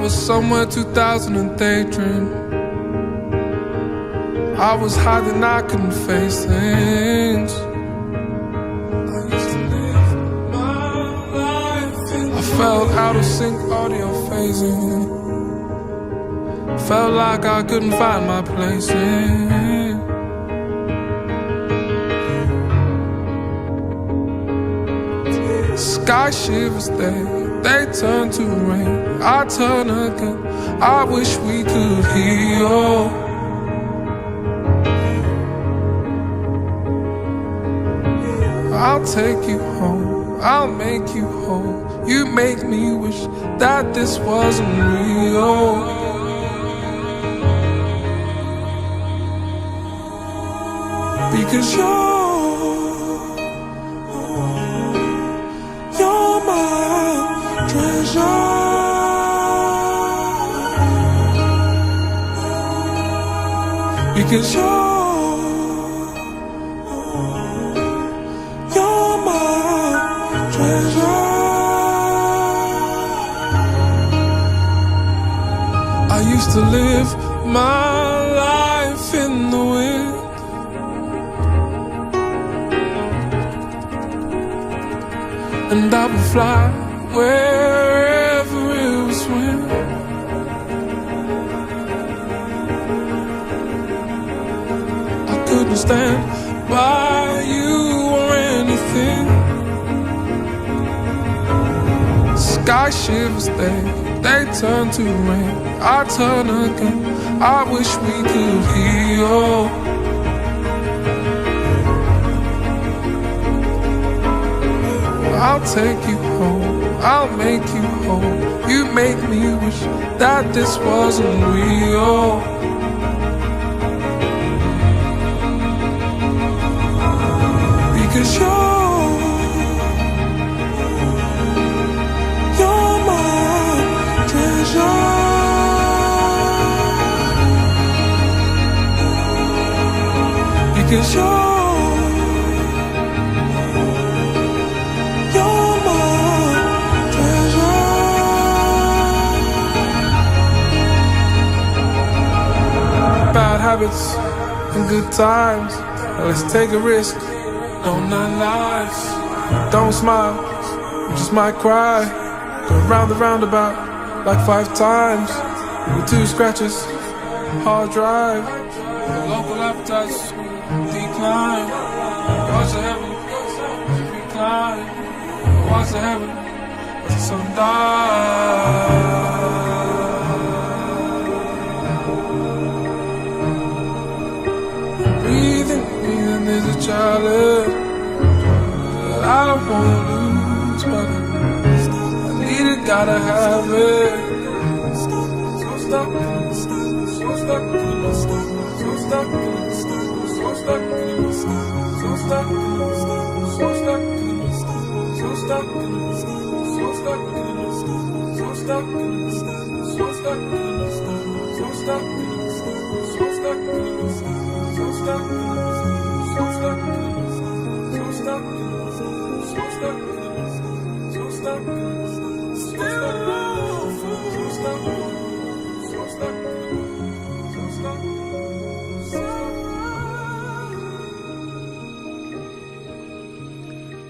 was somewhere 2000 daydream. I was hiding, I couldn't face things. I used to live my life. I felt out of sync, audio phasing. Felt like I couldn't find my place in. Sky shivers, they turn to rain. I turn again, I wish we could heal. I'll take you home, I'll make you whole. You make me wish that this wasn't real. Because you're my treasure. Because you're my treasure. I used to live my life in the wind. And I would fly wherever it was wind. I couldn't stand by you or anything. Sky shivers, they turn to rain. I turn again, I wish we could heal. I'll take you home, I'll make you whole. You make me wish that this wasn't real. Because you're my treasure. Because you're bad habits and good times. Now let's take a risk. No, not lives. Don't smile, you just might cry. Go round the roundabout like 5 times. With 2 scratches, hard drive. Local appetites decline. Watch the heaven recline. Watch the heaven as the sun dies. Breathing is a challenge that I don't wanna lose, but I need it, gotta have it. So stuck, so stuck, so stuck, so stuck, so stuck, so stuck, so stuck, so stuck, so stuck, so stuck, so stuck, so stuck. So stuck, so stuck, so stuck, so stuck, so stuck, so stuck, so stuck.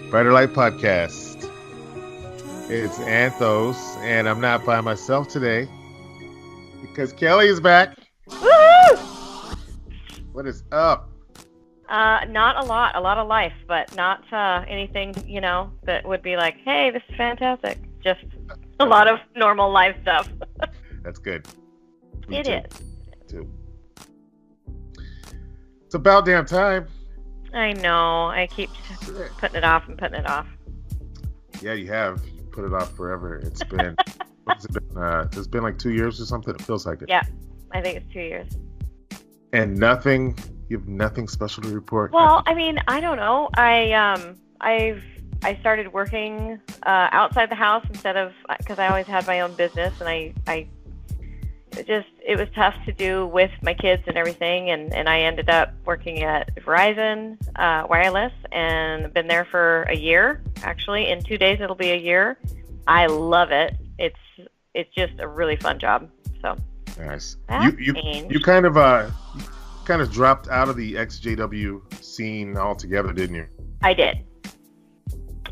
Brighter Light Podcast. It's Anthos, and I'm not by myself today because Kelly is back. Woo! What is up? Not a lot of life, but not anything, that would be like, hey, this is fantastic. Just a lot of normal life stuff. That's good. It is. Too. It's about damn time. I know. I keep putting it off and putting it off. Yeah, you have. You put it off forever. It's been, what's it been? It's been like 2 years or something. It feels like it. Yeah, I think it's 2 years. And you have nothing special to report? Well, I mean, I don't know. I started working outside the house instead of, because I always had my own business, and it was tough to do with my kids and everything, and I ended up working at Verizon Wireless, and I've been there for a year. Actually, in 2 days it'll be a year. I love it. It's it's just a really fun job. So Nice. that You changed. kind of dropped out of the XJW scene altogether, didn't you? I did.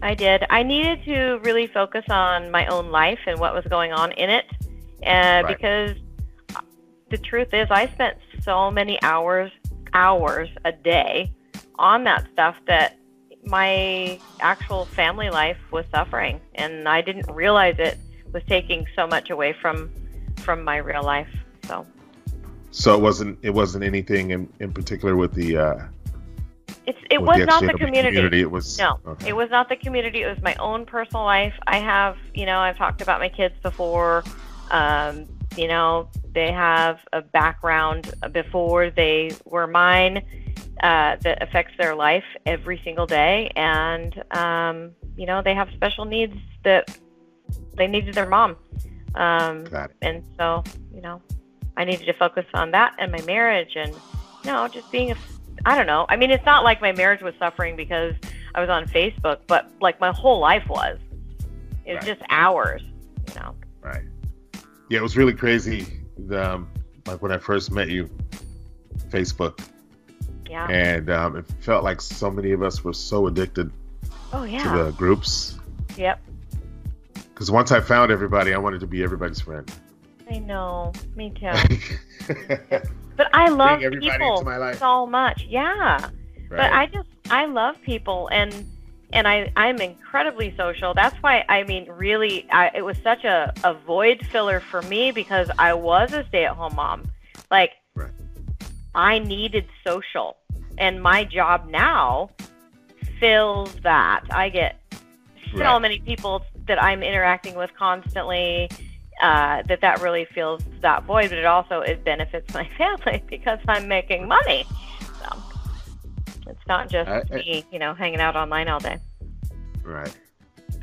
I needed to really focus on my own life and what was going on in it, Right. because the truth is, I spent so many hours a day on that stuff that my actual family life was suffering, and I didn't realize it was taking so much away from my real life. So it wasn't anything in particular with the It with was the not the XJW community. It was No, okay. it was not the community. It was my own personal life. I have, I've talked about my kids before. They have a background before they were mine that affects their life every single day. And, they have special needs that they needed their mom. Got it. And so, I needed to focus on that and my marriage and, just being I don't know. I mean, it's not like my marriage was suffering because I was on Facebook, but like my whole life was. It was Right. just hours, Right. Yeah, it was really crazy. Like when I first met you, Facebook, Yeah. and it felt like so many of us were so addicted Oh, to yeah. the groups. Yep. Because once I found everybody, I wanted to be everybody's friend. I know. Me too. But I love Bring everybody people into my life. so much. Yeah. But Right. I love people, and I'm incredibly social. That's why, I mean, really, it was such a void filler for me because I was a stay-at-home mom. Like, Right. I needed social, and my job now fills that. I get so Right. many people that I'm interacting with constantly, that really fills that void, but it benefits my family because I'm making money. So it's not just me, hanging out online all day Right.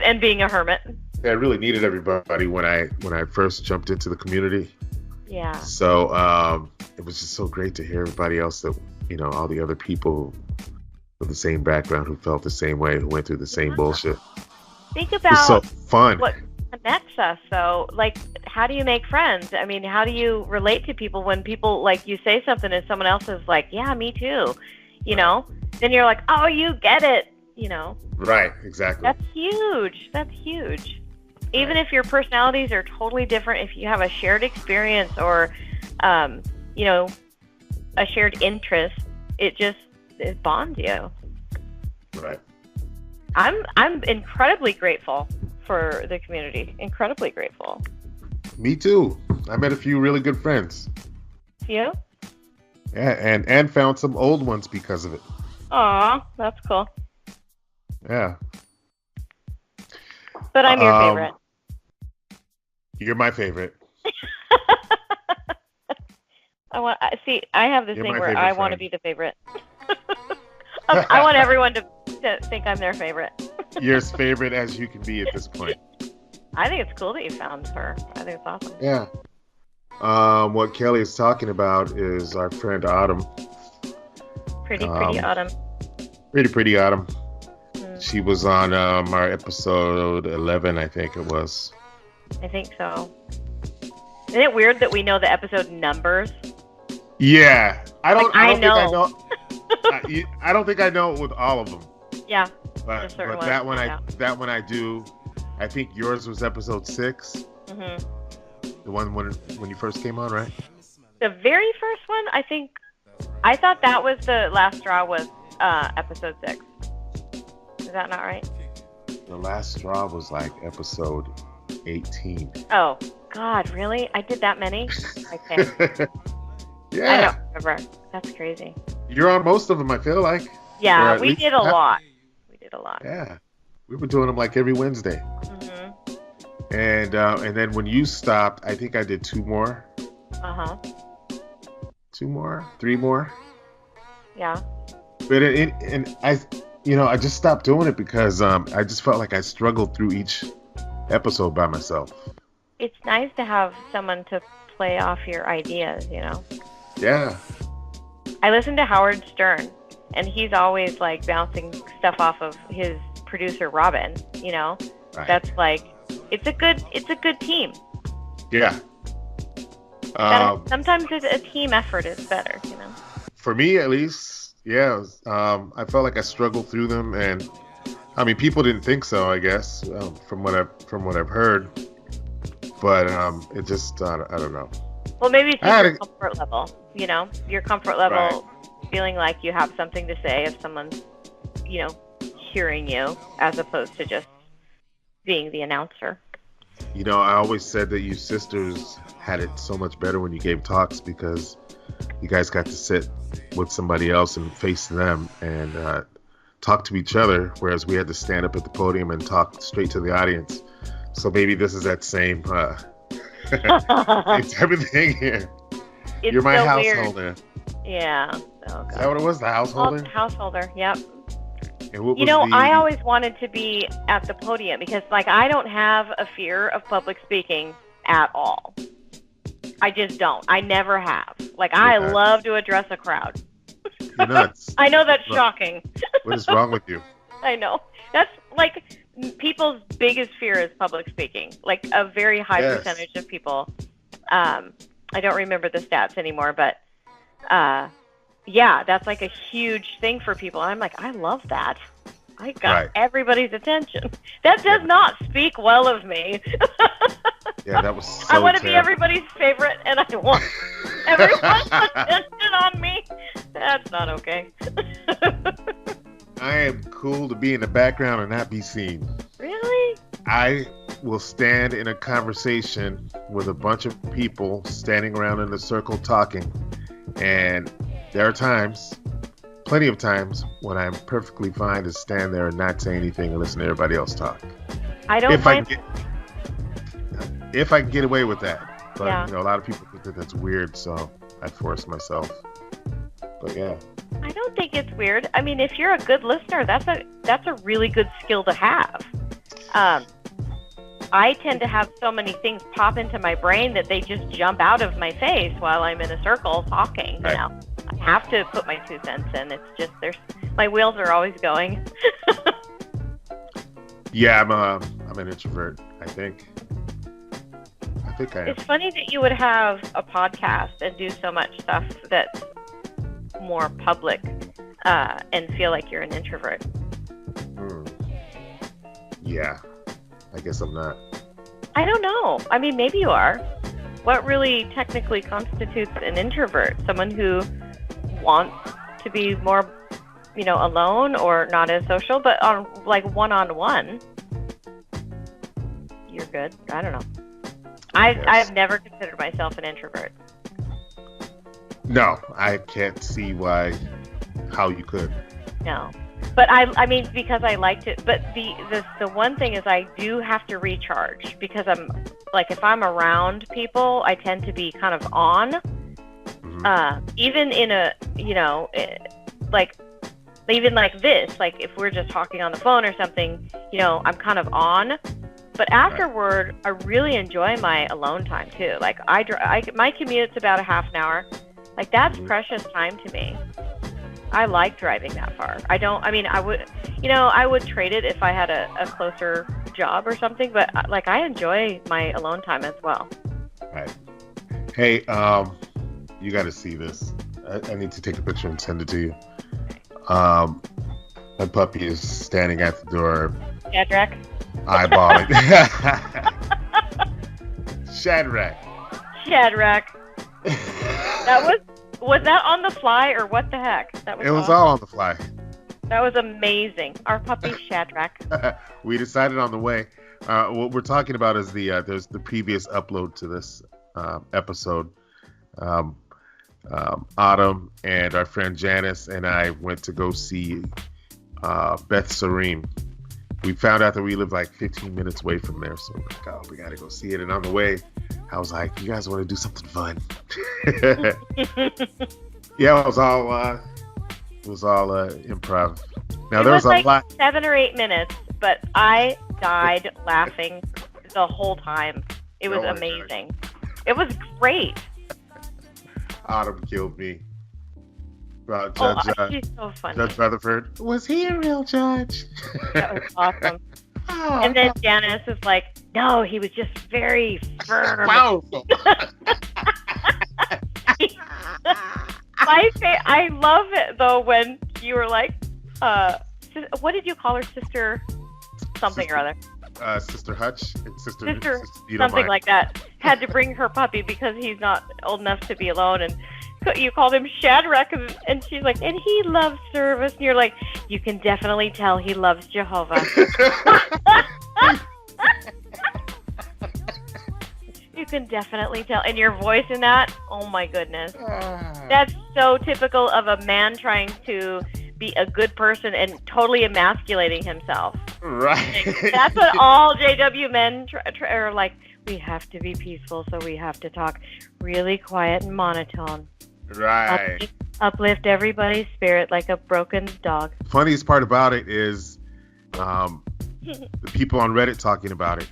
and being a hermit. Yeah, I really needed everybody when I first jumped into the community. Yeah. So it was just so great to hear everybody else that, all the other people with the same background who felt the same way, who went through the same bullshit. Think It was so about fun. what connects us. So, like, how do you make friends? I mean, how do you relate to people when people, like, you say something and someone else is like, yeah, me too, Then you're like, oh, you get it, Right, exactly. That's huge. Even if your personalities are totally different, if you have a shared experience or, a shared interest, it bonds you. Right. I'm incredibly grateful for the community. Incredibly grateful. Me too. I met a few really good friends. You? Yeah, and found some old ones because of it. Aw, that's cool. Yeah. But I'm your favorite. You're my favorite. I have this You're thing my where favorite I want to friend. be the favorite. I want everyone to think I'm their favorite. You're as favorite as you can be at this point. I think it's cool that you found her. I think it's awesome. Yeah. What Kelly is talking about is our friend Autumn. Pretty Autumn. Pretty Autumn. Mm, She was on our episode 11, I think it was. I think so. Isn't it weird that we know the episode numbers? Yeah. I don't I think I know. know. I don't think I know it with all of them. Yeah. But Just certain that ones, one that one I do. I think yours was episode 6. Mhm. The one when you first came on, right? The very first one, I thought that was the last straw was episode 6. Is that not right? The last straw was like episode 18. Oh, God, really? I did that many? Okay. I Yeah. don't remember. That's crazy. You're on most of them, I feel like. Or Yeah, at we least did a half. lot. We did a lot. Yeah. We were doing them like every Wednesday. Mhm. And then when you stopped, I think I did 2 more. Uh-huh. 2 more? 3 more? Yeah. But I just stopped doing it because I just felt like I struggled through each episode by myself. It's nice to have someone to play off your ideas, Yeah. I listen to Howard Stern, and he's always like bouncing stuff off of his producer Robin, Right. That's like it's a good team. Yeah. Sometimes a team effort is better, For me, at least, yeah. I felt like I struggled through them, and I mean, people didn't think so. I guess from what I've heard, but it just I don't know. Well, maybe it's your comfort level. Your comfort level, Right. feeling like you have something to say if someone's, hearing you, as opposed to just being the announcer. I always said that you sisters had it so much better when you gave talks because you guys got to sit with somebody else and face them and talk to each other, whereas we had to stand up at the podium and talk straight to the audience. So maybe this is that same type of thing here. You're my so householder. Weird. Yeah. Oh, God. Is that what it was? The householder? Householder, yep. And what was I always wanted to be at the podium because, I don't have a fear of public speaking at all. I just don't. I never have. I love to address a crowd. You're nuts. I know that's shocking. What is wrong with you? I know. That's people's biggest fear is public speaking. A very high percentage of people. I don't remember the stats anymore, but yeah, that's a huge thing for people. I'm I love that. I got everybody's attention. That does not speak well of me. Yeah, that was so I want to be terrible. everybody's favorite, and I want everyone's attention on me. That's not okay. I am cool to be in the background and not be seen. Really? I will stand in a conversation with a bunch of people standing around in a circle talking, and there are times, plenty of times, when I'm perfectly fine to stand there and not say anything and listen to everybody else talk. I don't mind. If I can get away with that. But, Yeah. a lot of people think that that's weird, so I force myself. But, yeah. I don't think it's weird. I mean, if you're a good listener, that's a really good skill to have. I tend to have so many things pop into my brain that they just jump out of my face while I'm in a circle talking. Right. I have to put my 2 cents in. It's just my wheels are always going. Yeah, I'm an introvert, I think. I am. It's funny that you would have a podcast and do so much stuff that's more public and feel like you're an introvert. Yeah, I guess I'm not. I don't know. I mean, maybe you are. What really technically constitutes an introvert? Someone who wants to be more, alone or not as social, but on one-on-one. You're good. I don't know. I've never considered myself an introvert. No, I can't see how you could. No. But I mean, because I like to, but the one thing is I do have to recharge because I'm if I'm around people, I tend to be kind of on, even in a, even like this, if we're just talking on the phone or something, I'm kind of on, but afterward, I really enjoy my alone time too. My commute's about a half an hour. That's precious time to me. I like driving that far. I would trade it if I had a closer job or something, but I enjoy my alone time as well. Right. Hey, you got to see this. I need to take a picture and send it to you. My puppy is standing at the door. Shadrach? Eyeballing. Shadrach. Was that on the fly or what the heck? It was all on the fly. That was amazing. Our puppy Shadrach. We decided on the way. What we're talking about is there's the previous upload to this episode. Autumn and our friend Janice and I went to go see Beth Sarim. We found out that we live 15 minutes away from there, so we gotta go see it. And on the way, I was like, "You guys want to do something fun?" Yeah, it was all improv. Now there was a lot. 7 or 8 minutes, but I died laughing the whole time. It was amazing. It was great. Autumn killed me. She's so funny. Judge Rutherford. Was he a real judge? That was awesome. And then Janice is like, No, he was just very firm. Powerful. I love it though when you were like, what did you call her, sister? Something or other. Sister Hutch, sister something like that. Had to bring her puppy because he's not old enough to be alone, and you called him Shadrach, and she's like, and he loves service, and you're like, you can definitely tell he loves Jehovah. You can definitely tell, and your voice in that, oh my goodness, that's so typical of a man trying to be a good person and totally emasculating himself. Right. Like, that's what all JW men are like. We have to be peaceful, so we have to talk really quiet and monotone. Right. Uplift everybody's spirit like a broken dog. Funniest part about it is the people on Reddit talking about it.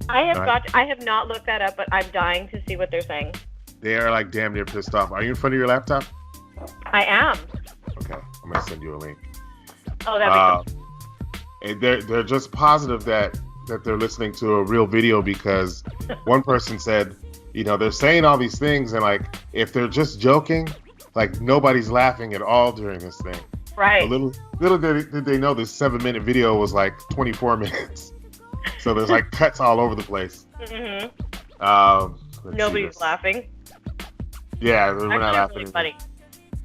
I have not looked that up, but I'm dying to see what they're saying. They are like damn near pissed off. Are you in front of your laptop? I am. Okay, I'm gonna send you a link. Oh, that'd be cool. And they're just positive that they're listening to a real video, because one person said, they're saying all these things, and like if they're just joking, like nobody's laughing at all during this thing. Right. Little did they know this 7-minute video was like 24 minutes. So there's like cuts all over the place. Mm-hmm. Nobody's laughing. Yeah, we're not laughing. Really funny.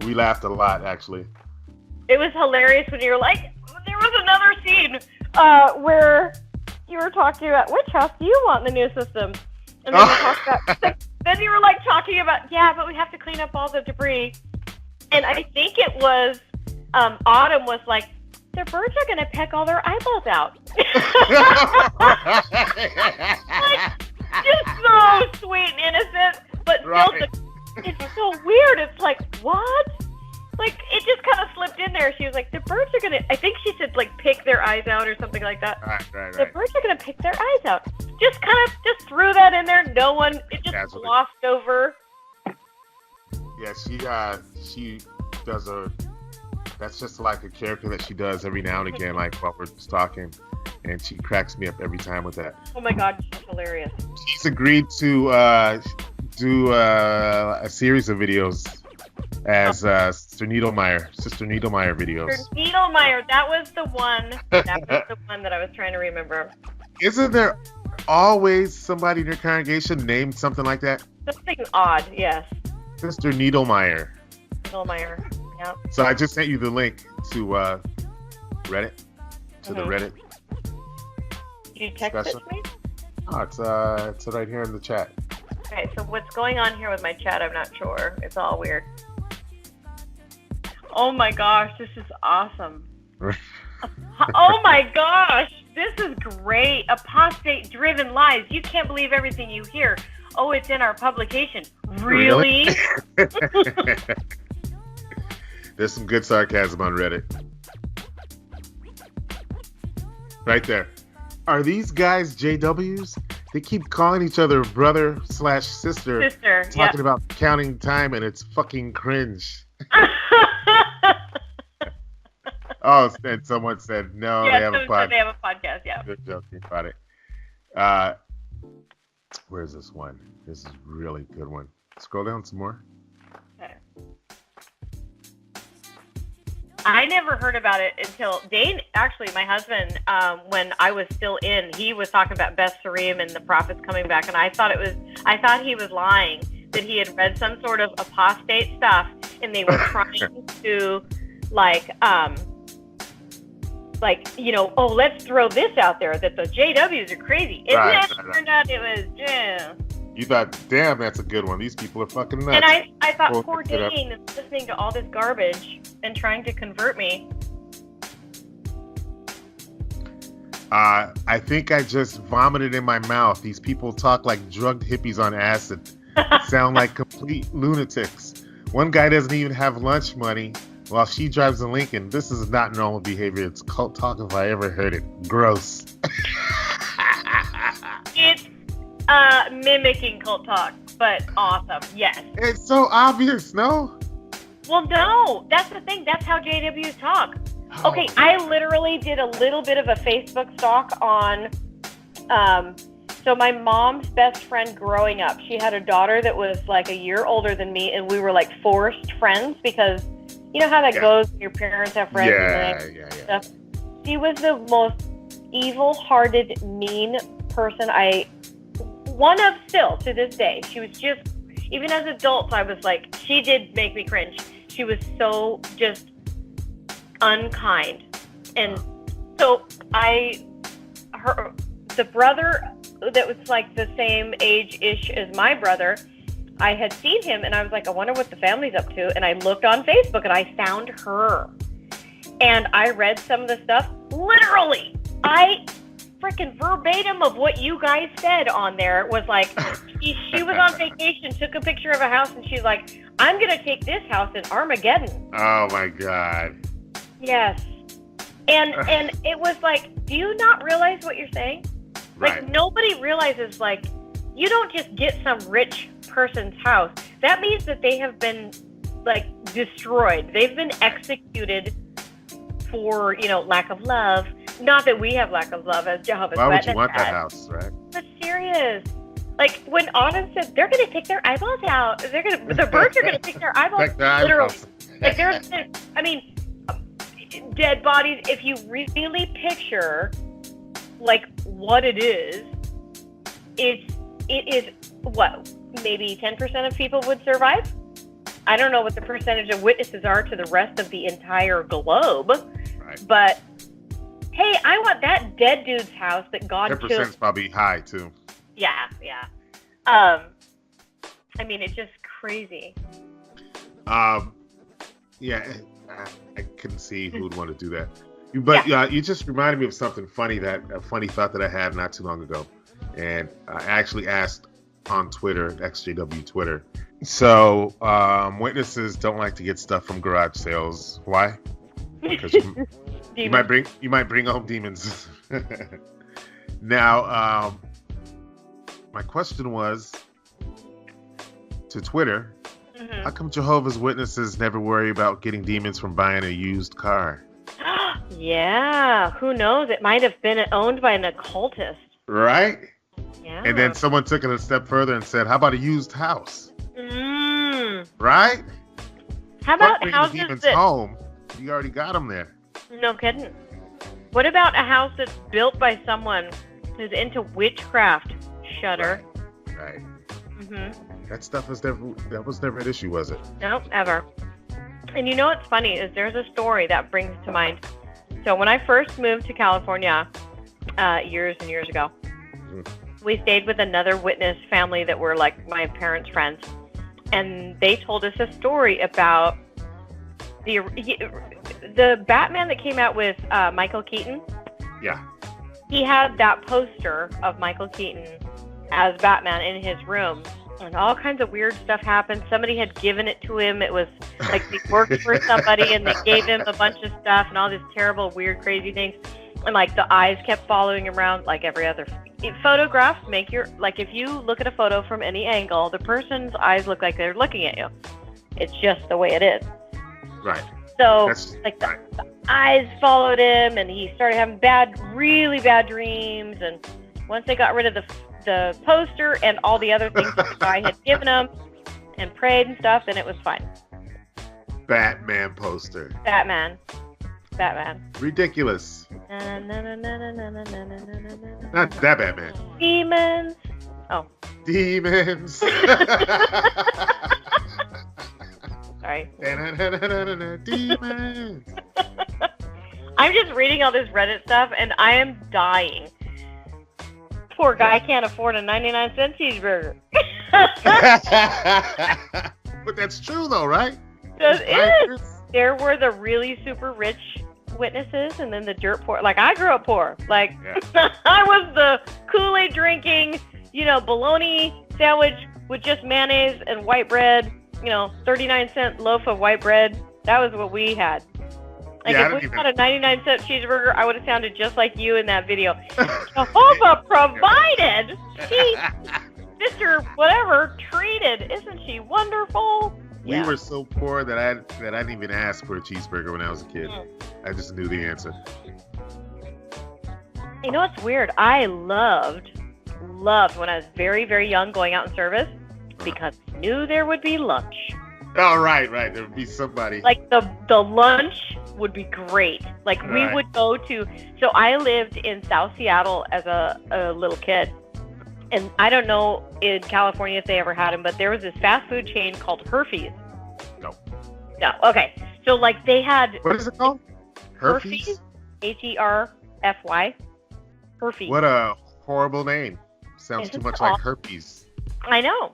We laughed a lot, actually. It was hilarious when you were like, there was another scene where you were talking about, which house do you want in the new system? And then then you were like talking about, yeah, but we have to clean up all the debris. And I think it was Autumn was like, the birds are going to peck all their eyeballs out. Like, just so sweet and innocent, but still, it's so weird. It's like, what? Like, it just kind of slipped in there. She was like, the birds are going to, I think she said, like, pick their eyes out or something like that. Right. The birds are going to pick their eyes out. Just threw that in there. No one, it just glossed over. Yeah, she does that's just like a character that she does every now and again, like while we're just talking, and she cracks me up every time with that. Oh my God, she's hilarious. She's agreed to do a series of videos as Sister Needlemeyer videos. Sister Needlemeyer, that was the one that I was trying to remember. Isn't there always somebody in your congregation named something like that? Something odd, yes. Sister Needlemeyer. Needlemeyer. Yep. So I just sent you the link to Reddit, the Reddit. You text it to me? Oh, it's right here in the chat. Okay, so what's going on here with my chat? I'm not sure. It's all weird. Oh my gosh, this is awesome. Oh my gosh, this is great. Apostate-driven lies. You can't believe everything you hear. Oh, it's in our publication. Really? There's some good sarcasm on Reddit. Right there. Are these guys JWs? They keep calling each other brother/sister. Talking about counting time, and it's fucking cringe. Oh, and someone said no. Yeah, they have a podcast. They have a podcast. Yeah. Good joking about it. Where's this one? This is a really good one. Scroll down some more. Okay. I never heard about it until Dane, actually, my husband, when I was still in, he was talking about Beth Sarim and the prophets coming back, and I thought he was lying, that he had read some sort of apostate stuff, and they were trying to, oh, let's throw this out there, that the JWs are crazy. And then it turned out it was, yeah. You thought, damn, that's a good one. These people are fucking nuts. And I thought, poor Dane is listening to all this garbage and trying to convert me. I think I just vomited in my mouth. These people talk like drugged hippies on acid. Sound like complete lunatics. One guy doesn't even have lunch money while she drives a Lincoln. This is not normal behavior. It's cult talk if I ever heard it. Gross. It's mimicking cult talk, but awesome. Yes. It's so obvious, no? Well, no. That's the thing. That's how JWs talk. Oh. Okay, I literally did a little bit of a Facebook stalk on So my mom's best friend growing up, she had a daughter that was like a year older than me, and we were like forced friends because you know how that goes when your parents have friends. Yeah. Stuff. She was the most evil-hearted, mean person one of still to this day. She was just, even as adults, I was like, she did make me cringe. She was so just unkind. And so the brother that was like the same age-ish as my brother, I had seen him and I was like, I wonder what the family's up to. And I looked on Facebook and I found her. And I read some of the stuff. Literally, I freaking verbatim of what you guys said on there was like, she was on vacation, took a picture of a house, and she's like, I'm going to take this house in Armageddon. Oh, my God. Yes. And it was like, do you not realize what you're saying? Right. Like, nobody realizes, like, you don't just get some rich person's house. That means that they have been, like, destroyed. They've been executed for, lack of love. Not that we have lack of love as Jehovah's Witnesses. Why would you want that house, right? But serious. Like, when Autumn said, they're going to take their eyeballs out. The birds are going to take their eyeballs. Literally. Like, dead bodies. If you really picture, like, what it is what, maybe 10% of people would survive? I don't know what the percentage of witnesses are to the rest of the entire globe. Right. But, hey, I want that dead dude's house that God 10% killed. is probably high, too. Yeah. I mean, it's just crazy. Yeah, I couldn't see who would want to do that. But you just reminded me of something funny, a funny thought that I had not too long ago. And I actually asked on Twitter, XJW Twitter. So, witnesses don't like to get stuff from garage sales. Why? Because you might bring home demons. Now, my question was to Twitter, how come Jehovah's Witnesses never worry about getting demons from buying a used car? Yeah, who knows? It might have been owned by an occultist. Right? Yeah. And then someone took it a step further and said, how about a used house? Right? How about houses demons home? You already got them there. No kidding. What about a house that's built by someone who's into witchcraft? Shudder. Right. That stuff was never an issue, was it? Nope, ever. And you know what's funny is there's a story that brings to mind. So when I first moved to California years and years ago, we stayed with another witness family that were like my parents' friends. And they told us a story about the Batman that came out with Michael Keaton. Yeah. He had that poster of Michael Keaton as Batman in his room. And all kinds of weird stuff happened. Somebody had given it to him. It was like he worked for somebody and they gave him a bunch of stuff and all these terrible, weird, crazy things. And like the eyes kept following him around like every other. Photographs make if you look at a photo from any angle, the person's eyes look like they're looking at you. It's just the way it is. Right. So the eyes followed him and he started having really bad dreams. And once they got rid of the poster and all the other things that the guy had given him and prayed and stuff, then it was fine. Batman poster. Batman. Ridiculous. Not that Batman. Demons. Oh. Demons. Sorry. Demons. I'm just reading all this Reddit stuff and I am dying. Poor guy can't afford a 99-cent cheeseburger. But that's true, though, right? It is. There were the really super rich witnesses, and then the dirt poor. Like, I grew up poor. Like, I was the Kool-Aid drinking, bologna sandwich with just mayonnaise and white bread. 39-cent loaf of white bread. That was what we had. Like, if we had a 99-cent cheeseburger, I would have sounded just like you in that video. Jehovah provided. She, Mr. Whatever, treated. Isn't she wonderful? We were so poor that I didn't even ask for a cheeseburger when I was a kid. I just knew the answer. You know what's weird? I loved loved when I was very, very young going out in service because I knew there would be lunch. Oh, right. There would be somebody. Like the lunch would be great. Like we would go to. So I lived in South Seattle as a little kid, and I don't know in California if they ever had them, but there was this fast food chain called Herfy's. No. Okay. So like they had. What is it called? Herfy's. Herfy. Herfy's. What a horrible name. Sounds Isn't too much that like awful? herpes. I know.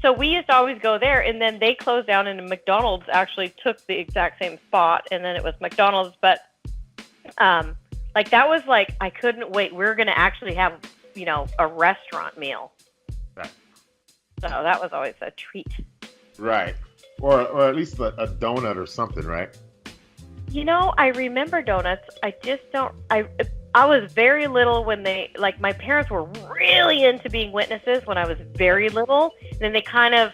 So we used to always go there, and then they closed down, and McDonald's actually took the exact same spot, and then it was McDonald's. But like that was like I couldn't wait. We were going to actually have a restaurant meal. Right. So that was always a treat. Right. Or at least a donut or something, right? I remember donuts. I just don't. I was very little when my parents were really into being witnesses when I was very little. And then they kind of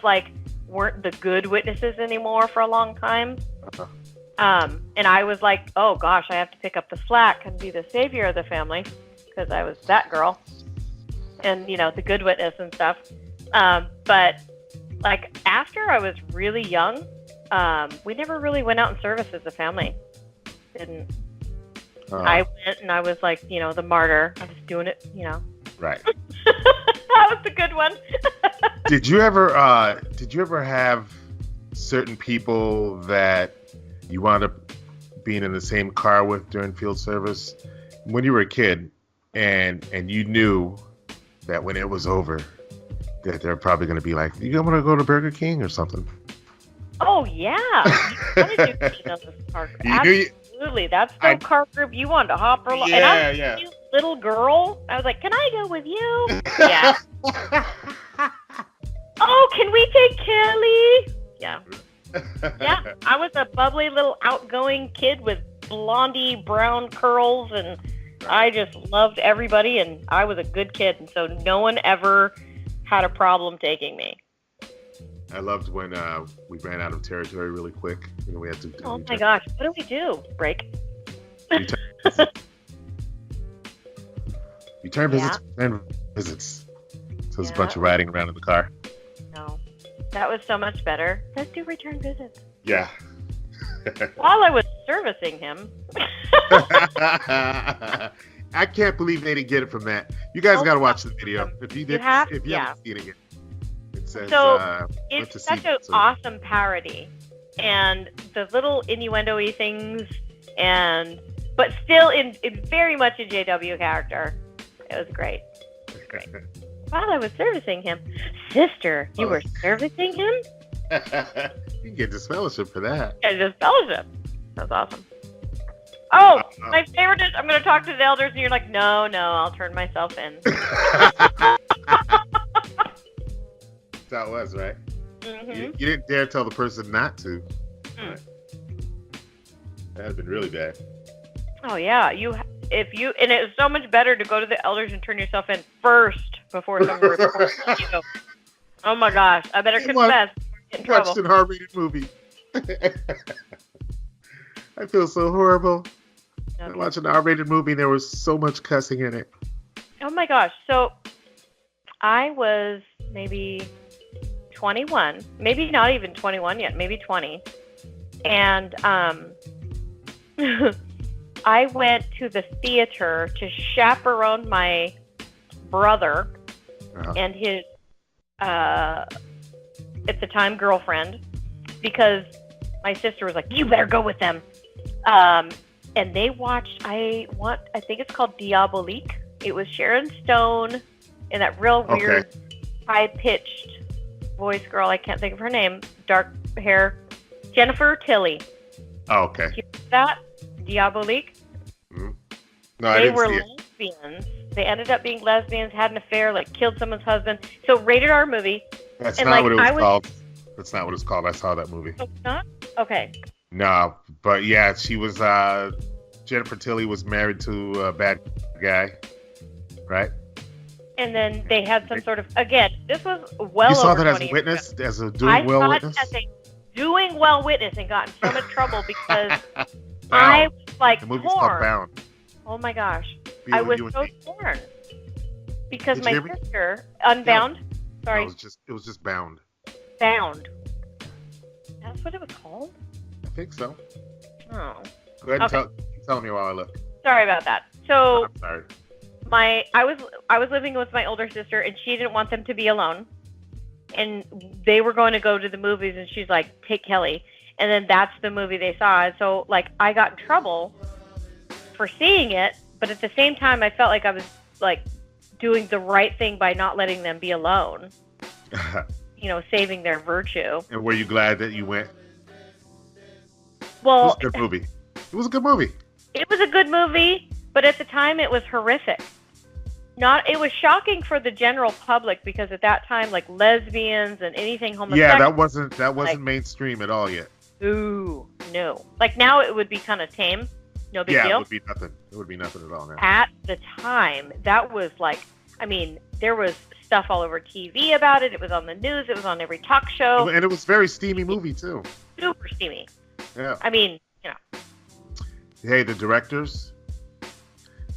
weren't the good witnesses anymore for a long time. Uh-huh. And I was like, oh gosh, I have to pick up the slack and be the savior of the family because I was that girl and, the good witness and stuff. But after I was really young, we never really went out in service as a family. Didn't. I went and I was the martyr. I was doing it, Right. That was the good one. Did you ever have certain people that you wound up being in the same car with during field service when you were a kid, and you knew that when it was over, that they're probably going to be like, "You want to go to Burger King or something?" Oh yeah, absolutely. That's the car group you wanted to hop along. Yeah, and I was yeah. a cute little girl. I was like, "Can I go with you?" Yeah. Oh, can we take Kelly? Yeah. Yeah. I was a bubbly little outgoing kid with blondie brown curls, and I just loved everybody, and I was a good kid, and so no one ever had a problem taking me. I loved when we ran out of territory really quick. We had to. Oh my gosh! What do we do? Break. Return visits. Return visits. So it's a bunch of riding around in the car. No, that was so much better. Let's do return visits. Yeah. While I was servicing him. I can't believe they didn't get it from that. You guys got to watch the video. If you haven't seen it yet. It says, so it's such an awesome parody. And the little innuendo-y things, but still in very much a JW character. It was great. It was great. While I was servicing him. Sister, you were servicing him? You can get disfellowship for that. Yeah, disfellowship. That's awesome. Oh, my favorite is I'm going to talk to the elders, and you're like, no, I'll turn myself in. That's how it was, right? Mm-hmm. You didn't dare tell the person not to. Right? That would have been really bad. Oh, yeah. And it was so much better to go to the elders and turn yourself in first before someone reports you. Oh, my gosh. I better confess. Get in trouble. Watched an R-rated movie. I feel so horrible. I watched an R-rated movie and there was so much cussing in it. Oh my gosh. So I was maybe 21, maybe not even 21 yet, maybe 20. And I went to the theater to chaperone my brother and his, at the time, girlfriend, because my sister was like, you better go with them. And they watched, I think it's called Diabolique. It was Sharon Stone and that real weird, high-pitched voice girl. I can't think of her name. Dark hair. Jennifer Tilly. Oh, okay. You know that? Diabolique? Mm-hmm. No, I didn't see it. They were lesbians. They ended up being lesbians, had an affair, killed someone's husband. So, rated R movie. That's not what it was called. That's not what it's called. I saw that movie. Oh, it's not? Okay. No, but yeah, she was, Jennifer Tilly was married to a bad guy, right? And then they had some sort of, again, this was well over 20 years ago. You saw that as a witness? As a doing well witness? I saw it as a doing well witness and got in so much trouble because I was the movie's called Bound. Oh my gosh. I was so torn. because Did you my hear me? sister, Unbound, No, sorry, it was just Bound. Bound. That's what it was called? I think so. Oh. Go ahead and Okay. tell me while I look. Sorry about that. So I'm sorry. I was living with my older sister, and she didn't want them to be alone. And they were going to go to the movies, and she's like, "Take Kelly." And then that's the movie they saw. And so, like, I got in trouble for seeing it, but at the same time, I felt like I was, like, doing the right thing by not letting them be alone. Saving their virtue. And were you glad that you went? Well, It was a good movie. It was a good movie. It was a good movie, but at the time, it was horrific. It was shocking for the general public because at that time, like, lesbians and anything homosexual. Yeah, that wasn't mainstream at all yet. Ooh, no. Like, now it would be kind of tame. No big deal. Yeah, it would be nothing. It would be nothing at all now. At the time, that was like, I mean, there was stuff all over TV about it. It was on the news. It was on every talk show. And it was a very steamy movie, too. Super steamy. Yeah. I mean, Hey, the directors,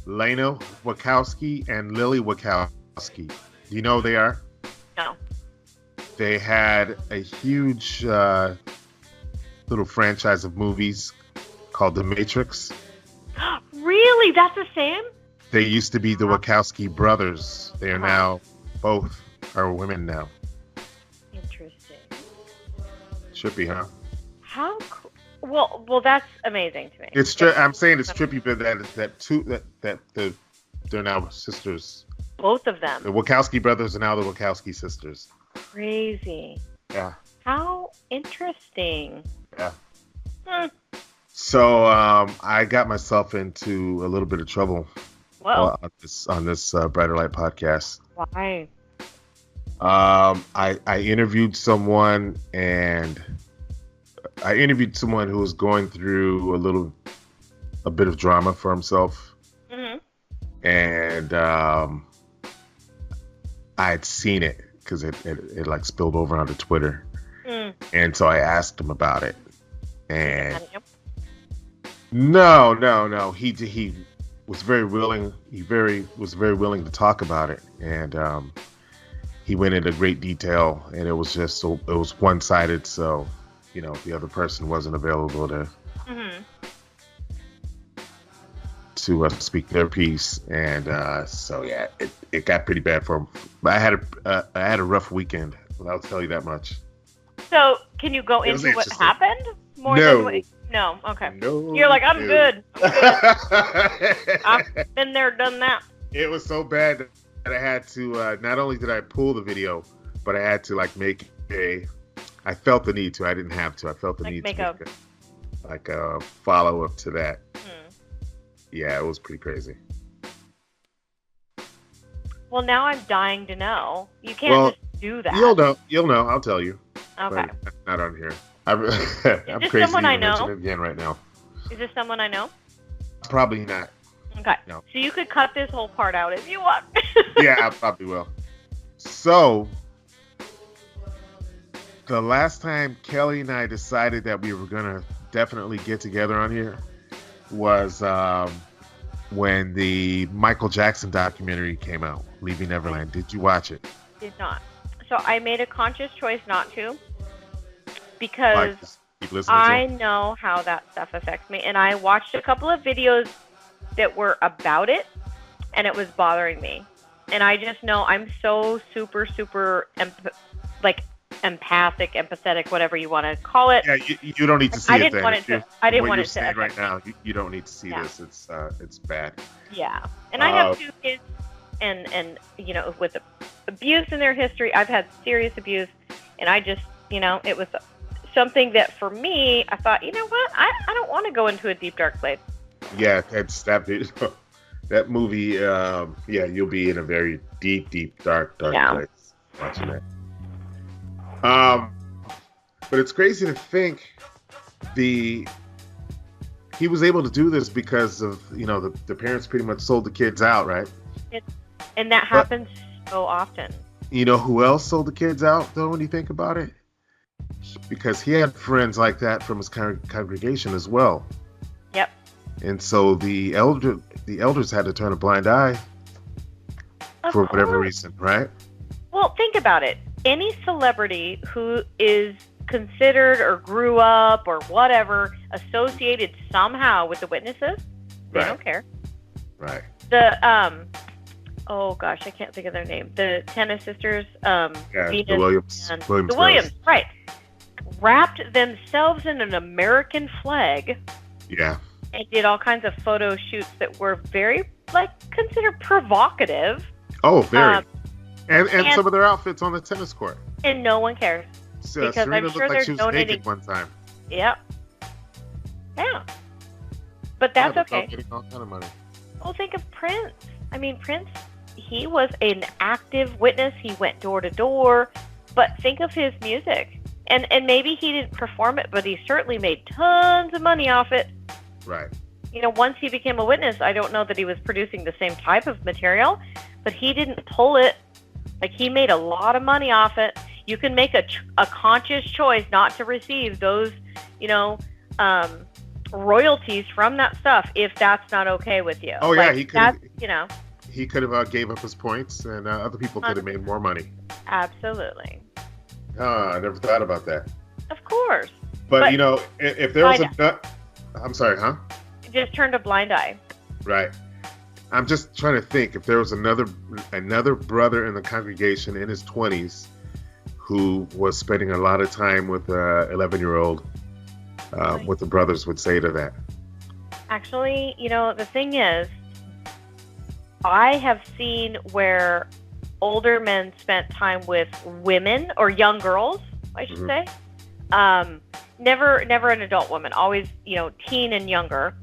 Lena Wachowski and Lily Wachowski. Do you know who they are? No. They had a huge little franchise of movies called The Matrix. Really? That's the same? They used to be the Wachowski brothers. They are now, both are women now. Interesting. Should be, huh? How cool. Well, that's amazing to me. I'm saying it's trippy, but they're now sisters. Both of them. The Wachowski brothers are now the Wachowski sisters. Crazy. Yeah. How interesting. Yeah. So I got myself into a little bit of trouble on this Brighter Light podcast. Why? I interviewed someone who was going through a bit of drama for himself. Mm-hmm. And I had seen it because it like spilled over onto Twitter. And so I asked him about it. And no. He was very willing. He was very willing to talk about it. And he went into great detail, and it was just it was one-sided. So, the other person wasn't available to speak their piece, and so yeah, it got pretty bad for him. But I had a rough weekend. I'll tell you that much. So, can you go into what happened? No. No. Okay. No. You're like, I'm good. I've been there, done that. It was so bad that I had to. Not only did I pull the video, but I had to make I felt the need to. I didn't have to. I felt the need to make a follow-up to that. Yeah, it was pretty crazy. Well, now I'm dying to know. You can't just do that. You'll know. I'll tell you. Okay. But not on here. I'm this crazy someone to I know? mention it again right now. Is this someone I know? Probably not. Okay. No. So you could cut this whole part out if you want. Yeah, I probably will. So, the last time Kelly and I decided that we were going to definitely get together on here was when the Michael Jackson documentary came out, Leaving Neverland. Did you watch it? Did not. So I made a conscious choice not to because I know how that stuff affects me. And I watched a couple of videos that were about it, and it was bothering me. And I just know I'm so super, super empathic, empathetic, whatever you want to call it. Yeah, you don't need to see it. I didn't want it to. Right now, you don't need to see this. It's bad. Yeah, and I have 2 kids, and with abuse in their history, I've had serious abuse, and I just, it was something that for me, I thought, you know what, I don't want to go into a deep dark place. Yeah, that movie. You'll be in a very deep, dark place watching that. But it's crazy to think he was able to do this because of, the parents pretty much sold the kids out, right? And that happens so often. You know who else sold the kids out, though, when you think about it? Because he had friends like that from his congregation as well. Yep. And so the elders had to turn a blind eye. for whatever reason, right? Well, think about it. Any celebrity who is considered or grew up or whatever associated somehow with the witnesses, they don't care. Right. The oh gosh, I can't think of their name. The tennis sisters, Venus the Williams. and Williams the Williams, right? Wrapped themselves in an American flag. Yeah. And did all kinds of photo shoots that were very, considered provocative. Oh, very. And some of their outfits on the tennis court. And no one cares. So because Serena I'm looked sure like they're she was donating. naked one time. Yep. Yeah. But that's okay. Getting all kind of money. Well, think of Prince. I mean, Prince, he was an active witness. He went door to door. But think of his music. And maybe he didn't perform it, but he certainly made tons of money off it. Right. Once he became a witness, I don't know that he was producing the same type of material, but he didn't pull it. He made a lot of money off it. You can make a conscious choice not to receive those, royalties from that stuff if that's not okay with you. Oh yeah, he could have. He could have gave up his points, and other people could have made more money. Absolutely. Oh, I never thought about that. Of course. But if there was I'm sorry, huh? Just turned a blind eye. Right. I'm just trying to think if there was another brother in the congregation in his 20s who was spending a lot of time with a 11-year-old, what the brothers would say to that. Actually, the thing is, I have seen where older men spent time with women or young girls, I should say. Never an adult woman, always, teen and younger.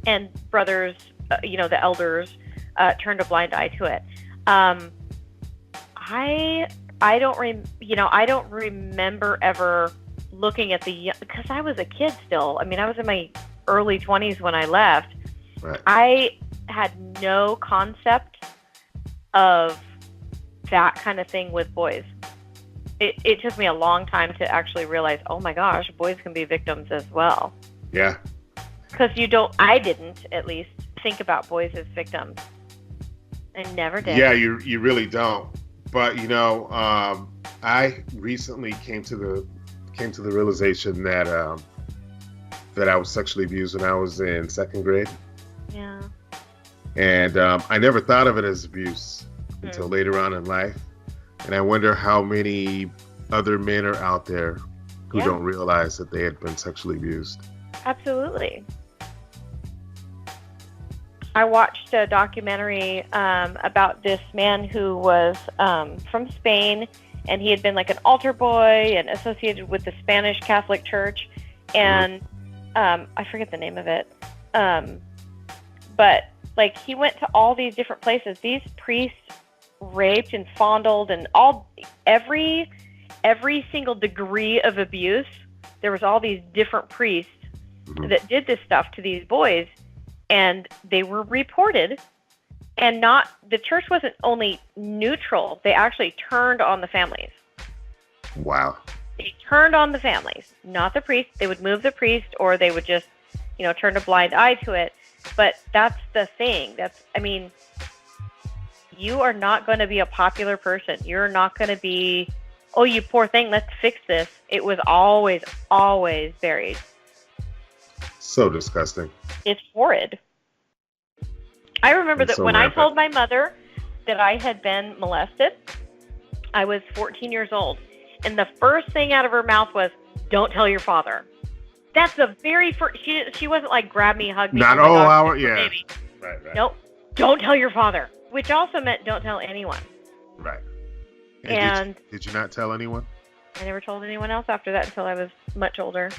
And brothers, the elders, turned a blind eye to it. I don't remember ever looking at because I was a kid still. I mean, I was in my early 20s when I left. Right. I had no concept of that kind of thing with boys. It took me a long time to actually realize, oh my gosh, boys can be victims as well. Yeah. Because I didn't at least think about boys as victims. I never did. Yeah, you really don't. But I recently came to the realization that I was sexually abused when I was in second grade. Yeah. And I never thought of it as abuse until later on in life. And I wonder how many other men are out there who don't realize that they had been sexually abused. Absolutely. I watched a documentary about this man who was from Spain, and he had been an altar boy and associated with the Spanish Catholic Church. And I forget the name of it. But he went to all these different places. These priests raped and fondled and every single degree of abuse. There was all these different priests that did this stuff to these boys, and they were reported. And the church wasn't only neutral, they actually turned on the families. Wow. They turned on the families, not the priest. They would move the priest, or they would just, turn a blind eye to it. But that's the thing. You are not going to be a popular person. You're not going to be, oh, you poor thing, let's fix this. It was always, always buried. So disgusting. It's horrid. I remember that when I told my mother that I had been molested, I was 14 years old. And the first thing out of her mouth was, don't tell your father. That's the very first, she wasn't grab me, hug me. Not baby. Right. Nope. Don't tell your father. Which also meant don't tell anyone. Right. And did you not tell anyone? I never told anyone else after that until I was much older.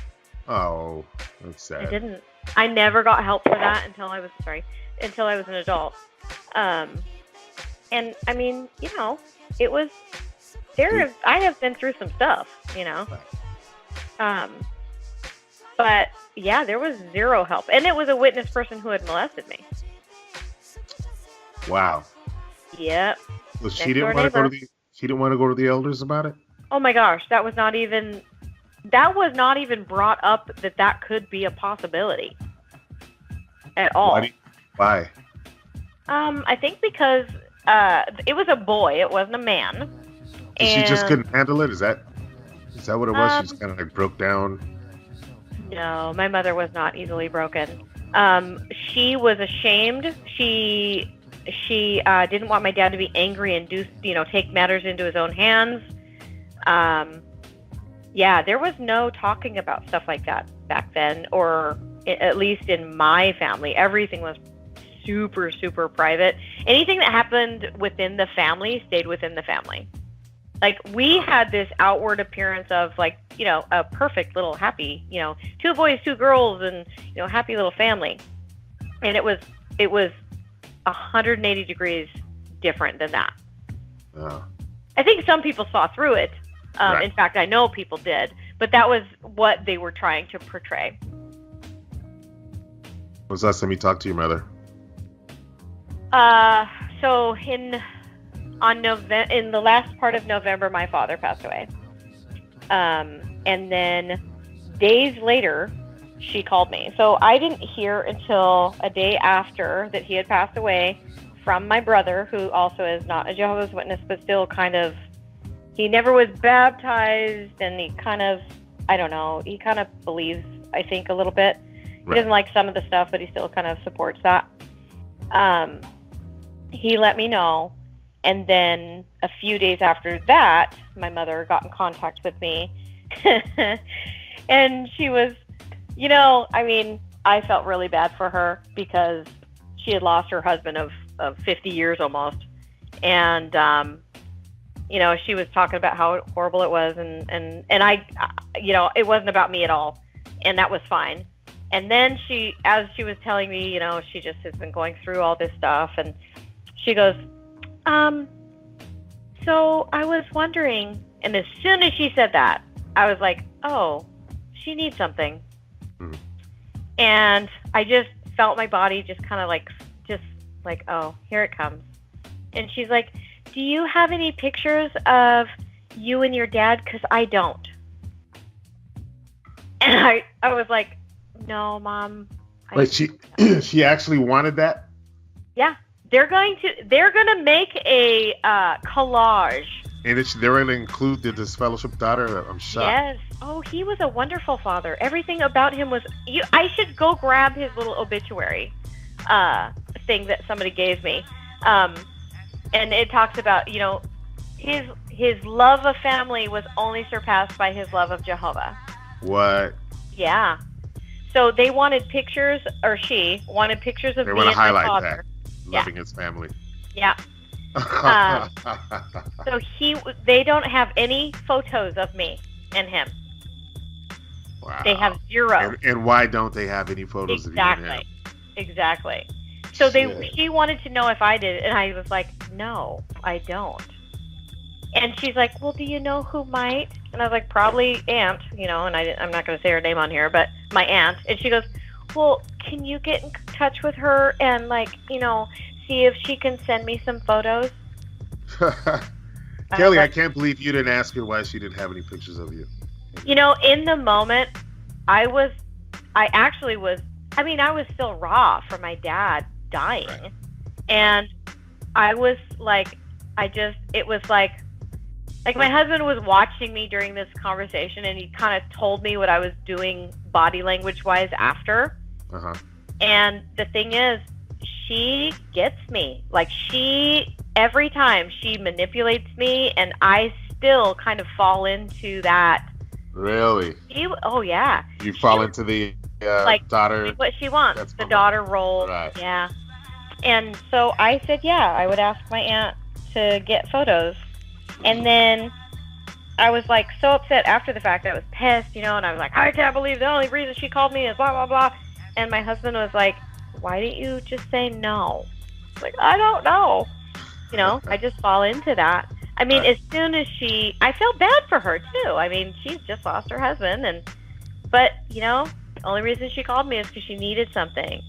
Oh, that's sad. I didn't. I never got help for that until I was an adult. And I mean, it was there. I have been through some stuff, but yeah, there was zero help, and it was a witness person who had molested me. Wow. Yep. Well, she didn't want to go to the elders about it? Oh my gosh, that was not even brought up that could be a possibility at all. Why? I think because It was a boy. It wasn't a man. And she just couldn't handle it? Is that what it was? She just kind of like broke down? No, my mother was not easily broken. She was ashamed. She didn't want my dad to be angry and take matters into his own hands. Yeah, there was no talking about stuff like that back then, or at least in my family. Everything was super, super private. Anything that happened within the family stayed within the family. Like, we had this outward appearance of, like, a perfect little happy, 2 boys, 2 girls, and, happy little family. And it was 180 degrees different than that. I think some people saw through it. Right. In fact, I know people did, but that was what they were trying to portray. When was the last time you talked to your mother? So in the last part of November, my father passed away. And then days later, she called me. So I didn't hear until a day after that he had passed away from my brother, who also is not a Jehovah's Witness, but still kind of, he never was baptized, and he kind of, I don't know, he kind of believes, I think, a little bit. Right. He doesn't like some of the stuff, but he still kind of supports that. He let me know, and then a few days after that, my mother got in contact with me, and she was, I felt really bad for her because she had lost her husband of 50 years almost, and she was talking about how horrible it was, and I, it wasn't about me at all, and that was fine. And then as she was telling me, she just has been going through all this stuff, and she goes, so I was wondering, and as soon as she said that, I was like, oh, she needs something. Mm-hmm. And I just felt my body just kind of like, oh, here it comes. And she's like, do you have any pictures of you and your dad? Because I don't. And I was like, no, Mom. Wait, she actually wanted that? Yeah. They're going to make a collage. And they're going to include the disfellowship daughter? I'm shocked. Yes. Oh, he was a wonderful father. Everything about him was... I should go grab his little obituary thing that somebody gave me. And it talks about, his love of family was only surpassed by his love of Jehovah. What? Yeah. So they wanted pictures, or she wanted pictures of me and my father. They want to highlight that. Loving his family. Yeah. So they don't have any photos of me and him. Wow. They have 0. And why don't they have any photos of you and him? Exactly. So she wanted to know if I did, and I was like, no, I don't. And she's like, well, do you know who might? And I was like, probably Aunt, and I'm not going to say her name on here, but my aunt. And she goes, well, can you get in touch with her and, see if she can send me some photos? Kelly, I can't believe you didn't ask her why she didn't have any pictures of you. In the moment, I was still raw from my dad dying. Right. And I was like, it was like my husband was watching me during this conversation, and he kind of told me what I was doing body language wise after. Uh-huh. And the thing is, she gets me. Like, every time she manipulates me, and I still kind of fall into that. Really? Oh, yeah. You fall into the daughter. What she wants, the daughter role. Right. Yeah. And so I said, yeah, I would ask my aunt to get photos. And then I was like so upset after the fact. I was pissed, and I was like, I can't believe the only reason she called me is blah, blah, blah. And my husband was like, why didn't you just say no? I was like, I don't know. I just fall into that. As soon as I felt bad for her too. She's just lost her husband, but the only reason she called me is because she needed something.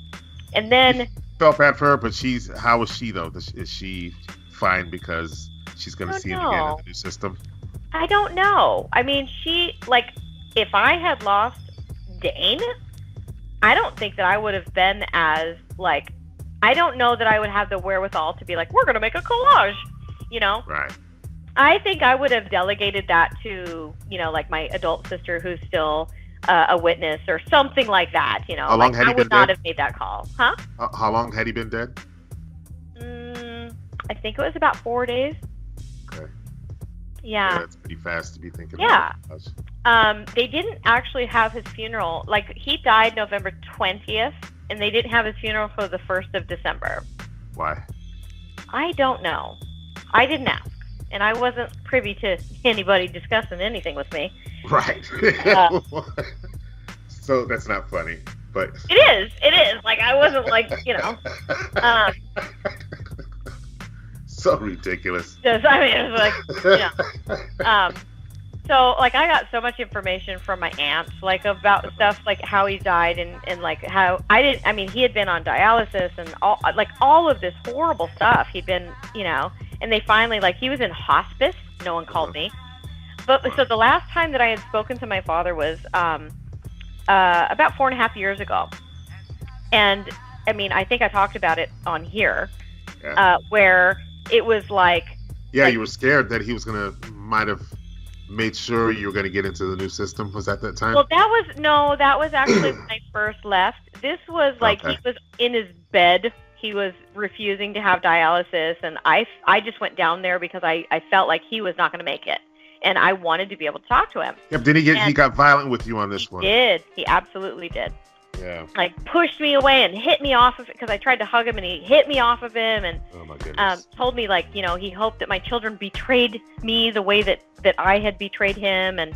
And then felt bad for her, but how is she though? Is she fine because she's going to see it again in the new system? I don't know. If I had lost Dane, I don't think that I would have been as I don't know that I would have the wherewithal to be like, we're going to make a collage, you know? Right. I think I would have delegated that to, you know, like my adult sister who's still a witness or something like that, you know? How long had he I would been not dead? have made that call. Huh? How long had he been dead? I think it was about 4 days. Okay. Yeah. That's pretty fast to be thinking Yeah. about. They didn't actually have his funeral. Like, he died November 20th, and they didn't have his funeral for the 1st of December. Why? I don't know. I didn't ask. And I wasn't privy to anybody discussing anything with me. Right. So that's not funny, but It is. Like, I wasn't like, you know. So ridiculous. Just, I mean, it was like, you know. So, like, I got so much information from my aunts, like, about stuff, like, how he died and like, how, he had been on dialysis and all of this horrible stuff. He'd been, you know, and they finally, like, he was in hospice. No one called me. But, so the last time that I had spoken to my father was about 4.5 years ago. And, I mean, I think I talked about it on here, where it was like... Yeah, like, you were scared that he was might have made sure you were going to get into the new system. Was that time? Well, that was actually when I first left. This was like, Okay. He was in his bed. He was refusing to have dialysis. And I just went down there because I felt like he was not going to make it. And I wanted to be able to talk to him. Yep. Did he got violent with you on this one? He did. He absolutely did. Yeah. Like, pushed me away and hit me off of it because I tried to hug him and he hit me off of him and Oh my goodness. told me, like, you know, he hoped that my children betrayed me the way that I had betrayed him and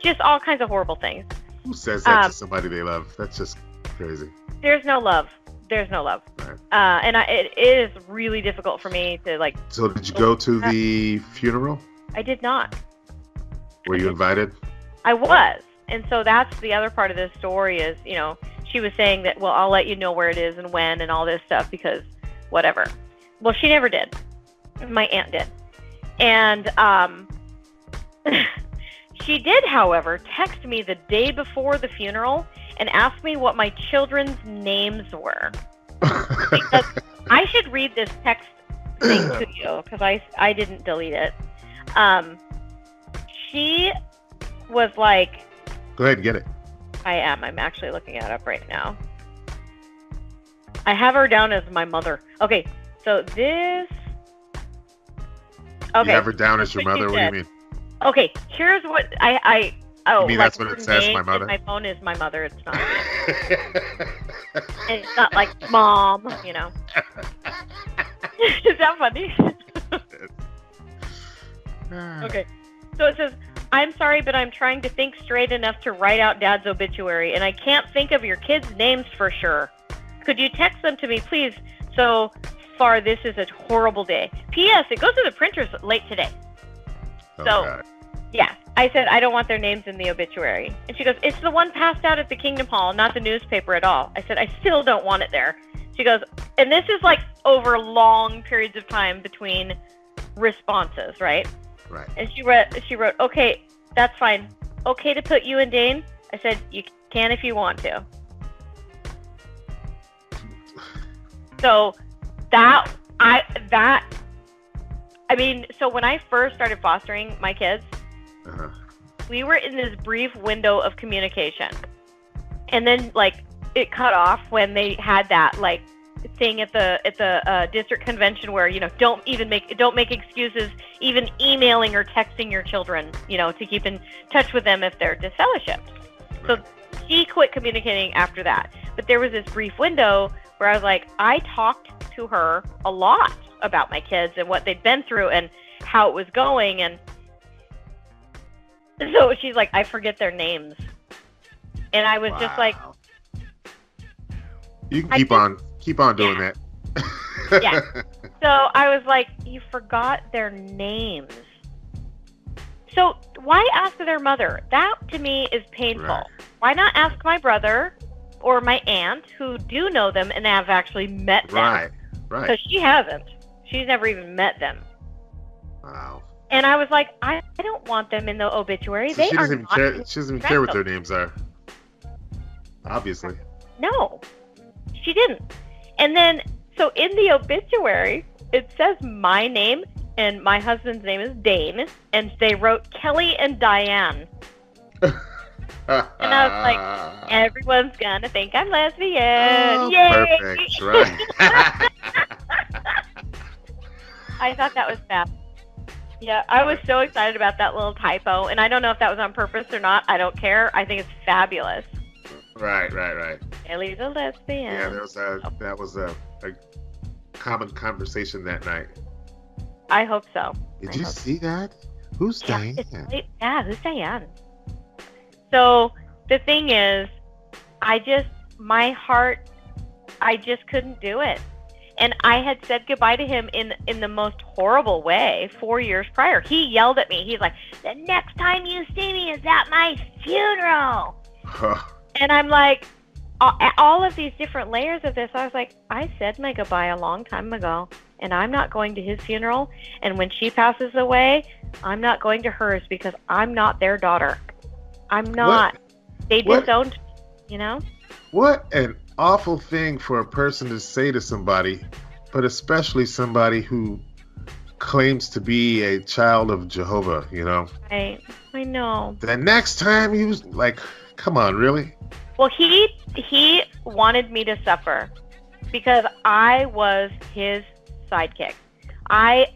just all kinds of horrible things. Who says that to somebody they love? That's just crazy. There's no love. There's no love. Right. And it is really difficult for me to, like... So did you go to the funeral? I did not. Were you invited? I was. And so that's the other part of this story is, you know, she was saying that, well, I'll let you know where it is and when and all this stuff because whatever. Well, she never did. My aunt did. And she did, however, text me the day before the funeral and ask me what my children's names were. Because I should read this text thing to you because I didn't delete it. She was like... Go ahead and get it. I am. I'm actually looking it up right now. I have her down as my mother. Okay, so this... Okay. You have her down as your mother? What do you mean? Okay, here's what I You mean that's what it says, my mother? My phone is my mother. It's not. And it's not like mom, you know. Is that funny? Okay. So it says, I'm sorry, but I'm trying to think straight enough to write out Dad's obituary, and I can't think of your kids' names for sure. Could you text them to me, please? So far, this is a horrible day. P.S. It goes to the printers late today. Oh, So, God. yeah. I said, I don't want their names in the obituary. And she goes, it's the one passed out at the Kingdom Hall, not the newspaper at all. I said, I still don't want it there. She goes, and this is like over long periods of time between responses, right? Right. And she wrote, okay, that's fine. Okay to put you and Dane? I said, you can if you want to. So so when I first started fostering my kids, Uh-huh. we were in this brief window of communication. And then, like, it cut off when they had that, like, thing at the district convention where, you know, don't make excuses, even emailing or texting your children, you know, to keep in touch with them if they're disfellowshipped. So she quit communicating after that. But there was this brief window where I was like, I talked to her a lot about my kids and what they'd been through and how it was going. And so she's like, I forget their names. And I was just like, you can keep on doing that. Yeah. So I was like, you forgot their names. So why ask their mother? That to me is painful. Right. Why not ask my brother or my aunt who do know them and have actually met them? Right. Because she hasn't. She's never even met them. Wow. And I was like, I don't want them in the obituary. So They she are doesn't even not care. in She doesn't even care what their Franco. names are. Obviously. No, she didn't. And then So in the obituary, it says my name and my husband's name is Dane, and they wrote Kelly and Diane. And I was like, everyone's gonna think I'm lesbian. Oh, Yay! perfect, right? I thought that was fab. Yeah, I was so excited about that little typo, and I don't know if that was on purpose or not. I don't care. I think it's fabulous. Right. Kelly's a lesbian. Yeah, that was a common conversation that night. I hope so. Did you see that? Who's Diane? Yeah, who's Diane? So the thing is, my heart, I just couldn't do it. And I had said goodbye to him in the most horrible way 4 years prior. He yelled at me. He's like, the next time you see me is at my funeral. And I'm like, all of these different layers of this, I was like, I said my goodbye a long time ago, and I'm not going to his funeral. And when she passes away, I'm not going to hers because I'm not their daughter. I'm not. What? They disowned, you know? What an awful thing for a person to say to somebody, but especially somebody who claims to be a child of Jehovah, you know? I know. The next time you was like, come on, really? Well, he wanted me to suffer because I was his sidekick. I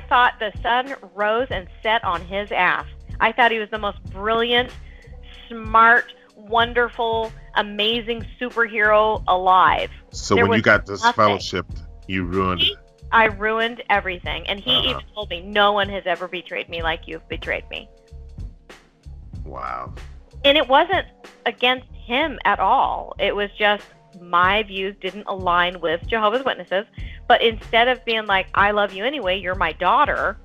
thought the sun rose and set on his ass. I thought he was the most brilliant, smart, wonderful, amazing superhero alive. So when you got this fellowship, you ruined it. I ruined everything. And he even told me, no one has ever betrayed me like you've betrayed me. Wow. And it wasn't against him at all. It was just my views didn't align with Jehovah's Witnesses. But instead of being like, I love you anyway, you're my daughter,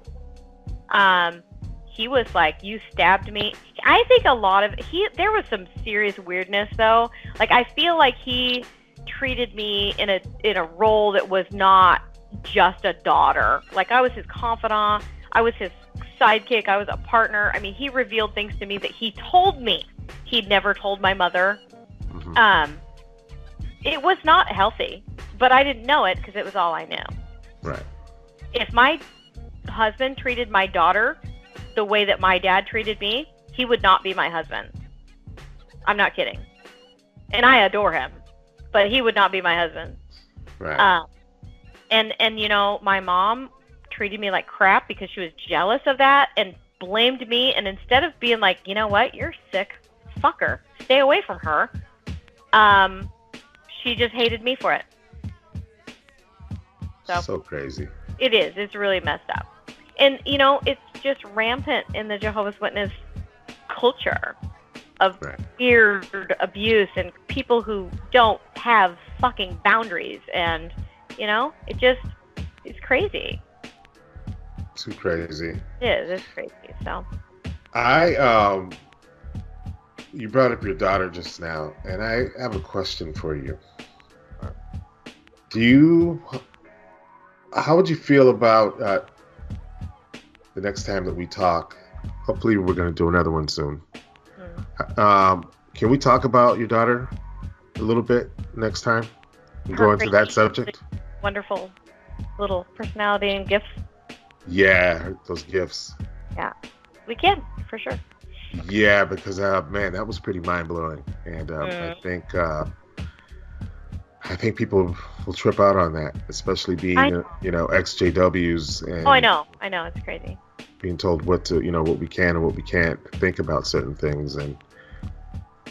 he was like, you stabbed me. I think there was some serious weirdness though. Like, I feel like he treated me in a role that was not just a daughter. Like, I was his confidant. I was his sidekick. I was a partner. I mean, he revealed things to me that he told me he'd never told my mother. Mm-hmm. It was not healthy, but I didn't know it because it was all I knew. Right. If my husband treated my daughter the way that my dad treated me, he would not be my husband. I'm not kidding. And I adore him, but he would not be my husband. Right. And you know, my mom treated me like crap because she was jealous of that and blamed me. And instead of being like, you know what, you're sick, fuck her, stay away from her, she just hated me for it. So crazy. It is. It's really messed up. And, you know, it's just rampant in the Jehovah's Witness culture of weird abuse and people who don't have fucking boundaries. And, you know, it's crazy. Too crazy. It is. It's crazy. So. You brought up your daughter just now, and I have a question for you. How would you feel about the next time that we talk? Hopefully we're going to do another one soon. Can we talk about your daughter a little bit next time and go into that subject? Wonderful little personality and gifts. Yeah, those gifts. Yeah, we can, for sure. Yeah, because man, that was pretty mind-blowing. And I think people will trip out on that, especially being, ex-JWs. And I know, it's crazy. Being told what we can and what we can't think about certain things, and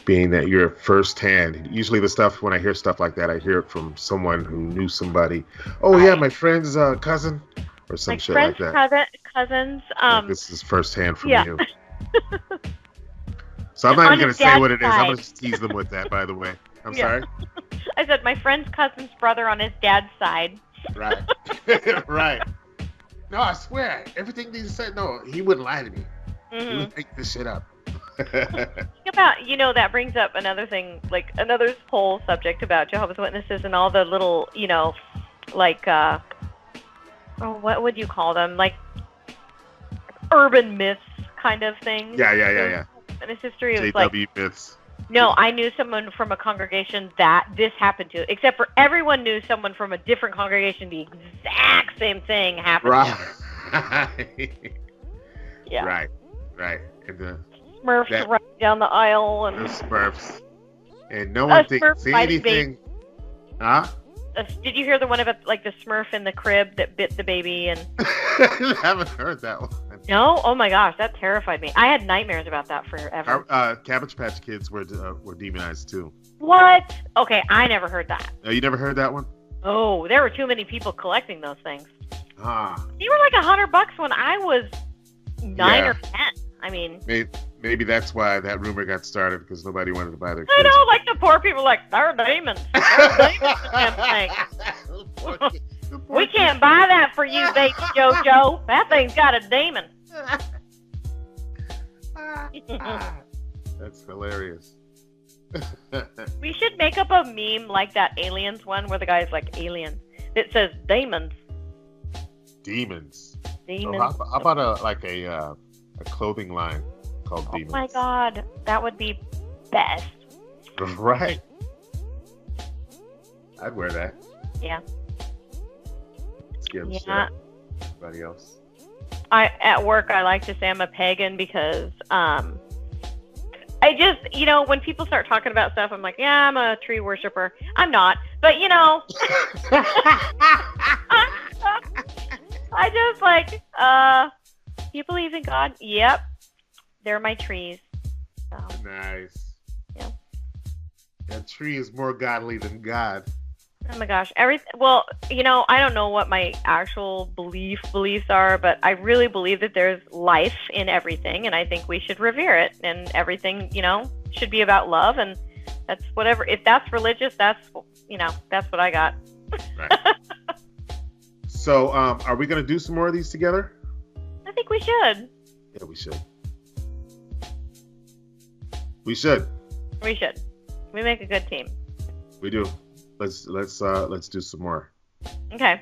being that you're firsthand. Usually the stuff, when I hear stuff like that, I hear it from someone who knew somebody. Oh, yeah, my friend's cousin, or some shit like that. Cousins. Like, this is firsthand from you. So I'm not even going to say what it is. I'm going to tease them with that, by the way. I'm sorry? I said my friend's cousin's brother on his dad's side. Right. Right. No, I swear. Everything they said, no, he wouldn't lie to me. Mm-hmm. He would make this shit up. Think about, that brings up another thing, like another whole subject about Jehovah's Witnesses and all the little, like, what would you call them? Like urban myths kind of things. Yeah. And its history of JW myths. No, I knew someone from a congregation that this happened to, except for everyone knew someone from a different congregation the exact same thing happened Right. to. Yeah. Right. And Smurfs running down the aisle and the Smurfs. And no one thinks see anything. Huh? Did you hear the one about like the Smurf in the crib that bit the baby? And I haven't heard that one. No? Oh my gosh, that terrified me. I had nightmares about that forever. Cabbage Patch Kids were demonized too. What? Okay, I never heard that. Oh, you never heard that one? Oh, there were too many people collecting those things. Ah. They were like $100 when I was 9 or 10. I mean, maybe that's why that rumor got started, because nobody wanted to buy their I kids. know, like the poor people, like they're demons. They're demons in them things. We can't buy that for you, baby JoJo. That thing's got a demon. That's hilarious. We should make up a meme like that Aliens one, where the guy's like aliens. It says demons. Demons. Demons. So how about a clothing line called Demons? Oh my God, that would be best. Right. I'd wear that. Yeah. Yeah. Everybody else. At work, I like to say I'm a pagan because I just, when people start talking about stuff, I'm like, yeah, I'm a tree worshiper. I'm not, but I just like, you believe in God? Yep. They're my trees. So. Nice. Yeah. That tree is more godly than God. Oh my gosh. Well, I don't know what my actual beliefs are, but I really believe that there's life in everything, and I think we should revere it, and everything, should be about love, and that's whatever. If that's religious, that's what I got. Right. So, are we going to do some more of these together? I think we should. Yeah, we should. We should. We should. We make a good team. We do. Let's do some more. Okay.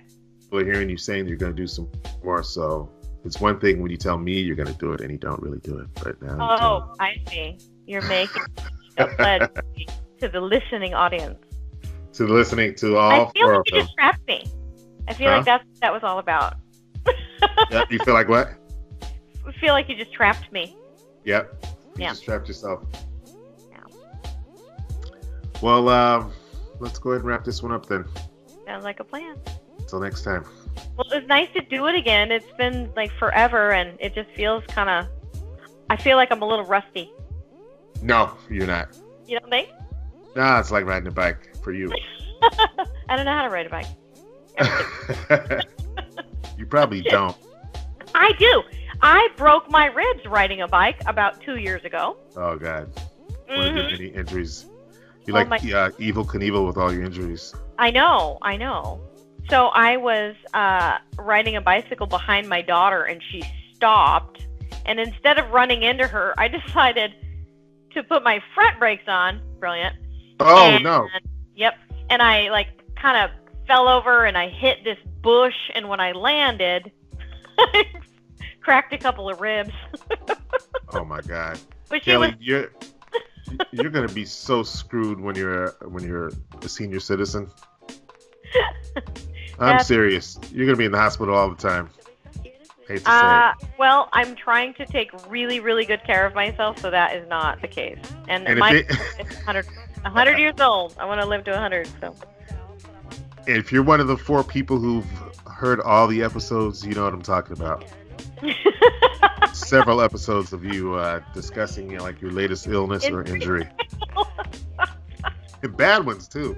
We're hearing you saying you're going to do some more, so it's one thing when you tell me you're going to do it and you don't really do it. But now I see. You're making a pledge to the listening audience. To listening to all. I feel like you just trapped me. I feel like that was all about. Yeah, you feel like what? I feel like you just trapped me. Yep. You just trapped yourself. Yeah. Well, let's go ahead and wrap this one up then. Sounds like a plan. Until next time. Well, it was nice to do it again. It's been like forever, and it just feels kind of. I feel like I'm a little rusty. No, you're not. You don't think? Nah, it's like riding a bike for you. I don't know how to ride a bike. You probably don't. I do. I broke my ribs riding a bike about 2 years ago. Oh, God. Mm-hmm. What are any injuries? You Evel Knievel with all your injuries. I know. So I was riding a bicycle behind my daughter, and she stopped. And instead of running into her, I decided to put my front brakes on. Brilliant. Oh, no. Yep. And I kind of fell over, and I hit this bush, and when I landed, I cracked a couple of ribs. Oh my God. But Kelly, you're gonna be so screwed when you're a senior citizen. I'm serious. You're gonna be in the hospital all the time. Hate to say it. Well, I'm trying to take really, really good care of myself, so that is not the case. And my 100 years old. I want to live to 100. So. If you're one of the 4 people who've heard all the episodes, you know what I'm talking about. Several episodes of you discussing your latest illness or injury. And bad ones too.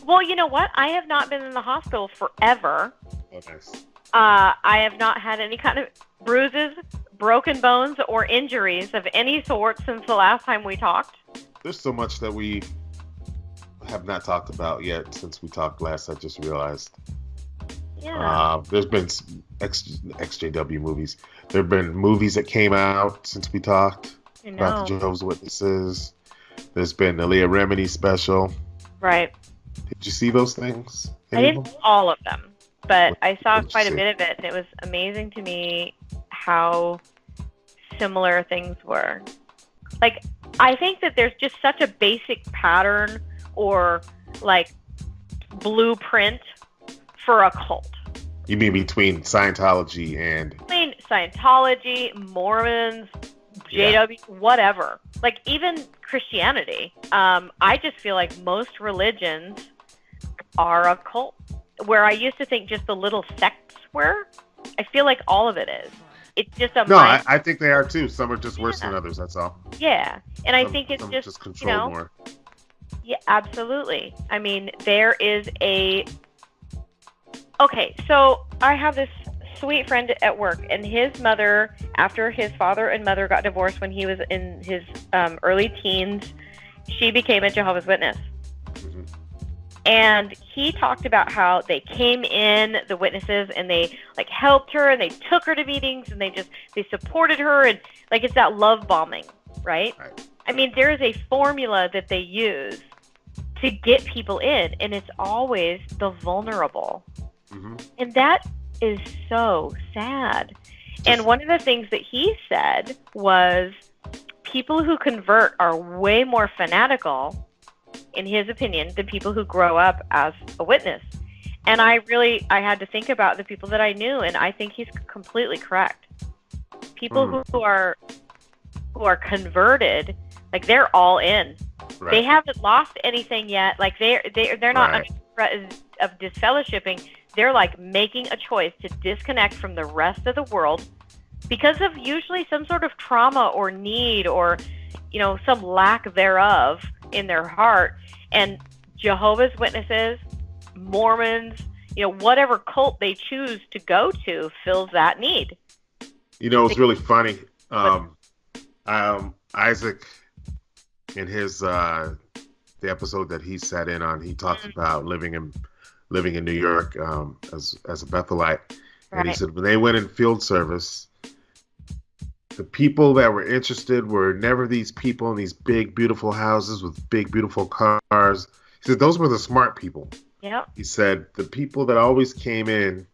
Well, you know what? I have not been in the hospital forever. Oh, nice. I have not had any kind of bruises, broken bones, or injuries of any sort since the last time we talked. There's so much that we have not talked about yet since we talked last. I just realized. Yeah. There's been XJW movies. There have been movies that came out since we talked about the Jehovah's Witnesses. There's been the Leah Remini special. Right. Did you see those things? I didn't see all of them, but I saw quite a bit of it, and it was amazing to me how similar things were. Like, I think that there's just such a basic pattern or like blueprint for a cult. You mean between Scientology and... Between Scientology, Mormons, JW, whatever. Like even Christianity. I just feel like most religions are a cult. Where I used to think just the little sects were, I feel like all of it is. It's just a I think they are too. Some are just worse than others, that's all. Yeah. And I think it's just controlled more. Yeah, absolutely. I mean, there is a... Okay, so I have this sweet friend at work, and his mother, after his father and mother got divorced when he was in his early teens, she became a Jehovah's Witness. Mm-hmm. And he talked about how they came in, the witnesses, and they like helped her, and they took her to meetings, and they supported her, and like it's that love bombing, right? I mean, there is a formula that they use to get people in, and it's always the vulnerable. Mm-hmm. And that is so sad. And one of the things that he said was people who convert are way more fanatical, in his opinion, than people who grow up as a witness. And I had to think about the people that I knew, and I think he's completely correct. People who are converted, like they're all in. Right. They haven't lost anything yet. Like they're not under threat of disfellowshipping. They're like making a choice to disconnect from the rest of the world because of usually some sort of trauma or need or, you know, some lack thereof in their heart. And Jehovah's Witnesses, Mormons, you know, whatever cult they choose to go to fills that need. You know, it's really funny. Isaac, in his the episode that he sat in on, he talked about living in New York as a Bethelite, and he said when they went in field service, the people that were interested were never these people in these big beautiful houses with big beautiful cars. He said those were the smart people. Yeah. He said the people that always came in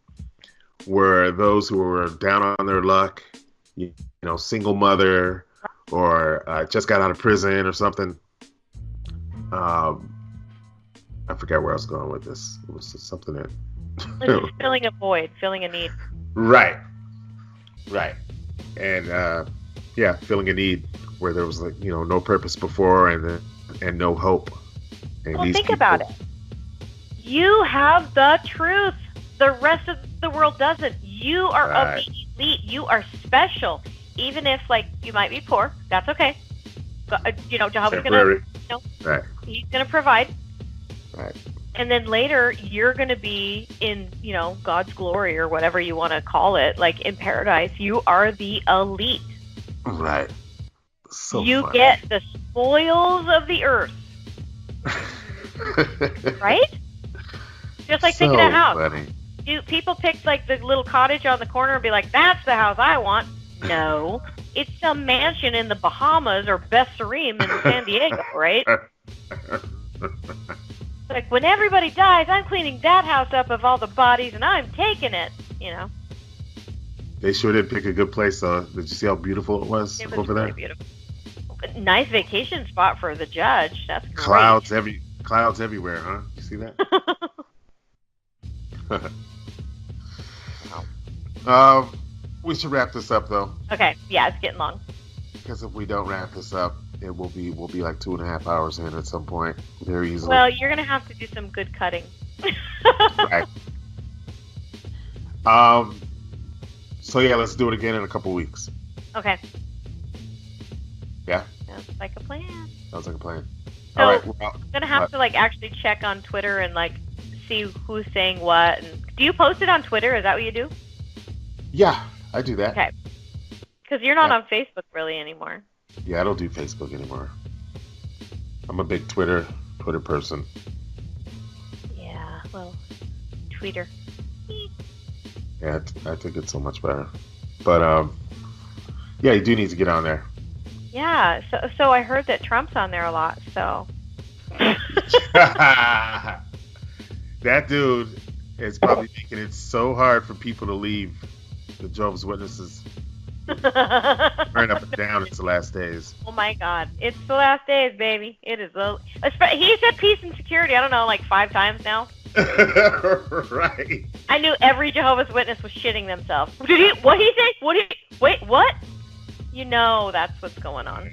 were those who were down on their luck, you know, single mother or just got out of prison or something. I forgot where I was going with this. It was something that... It's just filling a void, filling a need. Right. And, filling a need where there was, like, you know, no purpose before and no hope. And well, think about it. You have the truth. The rest of the world doesn't. You are of the elite. You are special. Even if, like, you might be poor, that's okay. You know, Jehovah's going to... He's going to provide. Right. And then later, you're going to be in, you know, God's glory or whatever you want to call it, like in paradise. You are the elite. Right. So you funny. get the spoils of the earth. Right? Just like picking a house. Funny. People pick like the little cottage on the corner and be like, that's the house I want. No. It's some mansion in the Bahamas or Beth Sarim in San Diego, right? Like, when everybody dies, I'm cleaning that house up of all the bodies, and I'm taking it, you know. They sure did pick a good place, though. Did you see how beautiful it was over really there? Beautiful. Nice vacation spot for the judge. That's great. Clouds everywhere, huh? You see that? We should wrap this up, though. Okay. Yeah, it's getting long. Because if we don't wrap this up, we'll be like 2.5 hours in at some point, very easily. Well, you're gonna have to do some good cutting. Right. So yeah, let's do it again in a couple weeks. Okay. Yeah. Sounds like a plan. Sounds like a plan. So, all right. Well, I'm gonna have to like actually check on Twitter and like see who's saying what. And do you post it on Twitter? Is that what you do? Yeah, I do that. Okay. Because you're not on Facebook really anymore. Yeah, I don't do Facebook anymore. I'm a big Twitter person. Yeah, well, Tweeter. Yeah, I think it's so much better. But yeah, you do need to get on there. Yeah, so I heard that Trump's on there a lot. So that dude is probably making it so hard for people to leave the Jehovah's Witnesses. Right up and down. It's the last days. Oh my God, it's the last days, baby. It is the. He said peace and security. I don't know, like 5 times now. Right. I knew every Jehovah's Witness was shitting themselves. What he say? Wait, what? You know that's what's going on.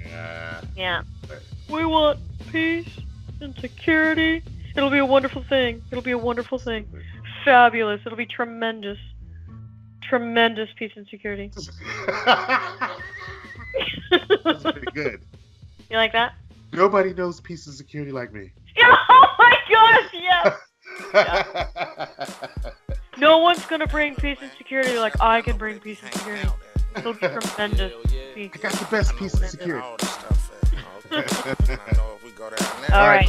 Yeah. We want peace and security. It'll be a wonderful thing. It'll be a wonderful thing. Fabulous. It'll be tremendous. Tremendous peace and security. That's pretty good. You like that? Nobody knows peace and security like me. Oh my gosh, yes! Yeah. No one's gonna bring peace and security like I can bring peace and security. It'll be tremendous. I got the best peace and security. All right.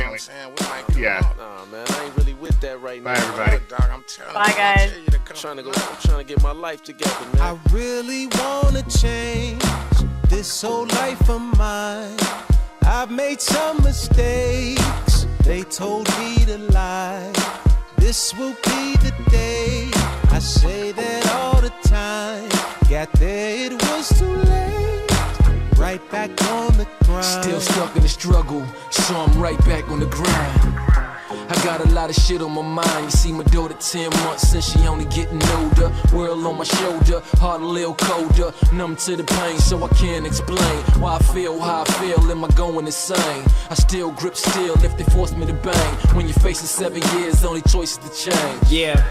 Yeah. Nah, man, I ain't really with that right now. Bye, everybody. Bye, guys. I'm trying to get my life together, man. I really wanna change this whole life of mine. I've made some mistakes. They told me to lie. This will be the day. I say that all the time. Got there, it was too late. Right back on the grind. Still stuck in the struggle, so I'm right back on the grind. I got a lot of shit on my mind. You see my daughter 10 months since she only getting older. World on my shoulder, heart a little colder. Numb to the pain, so I can't explain why I feel how I feel. Am I going insane? I still grip steel if they force me to bang. When you're facing 7 years, only choice is to change. Yeah.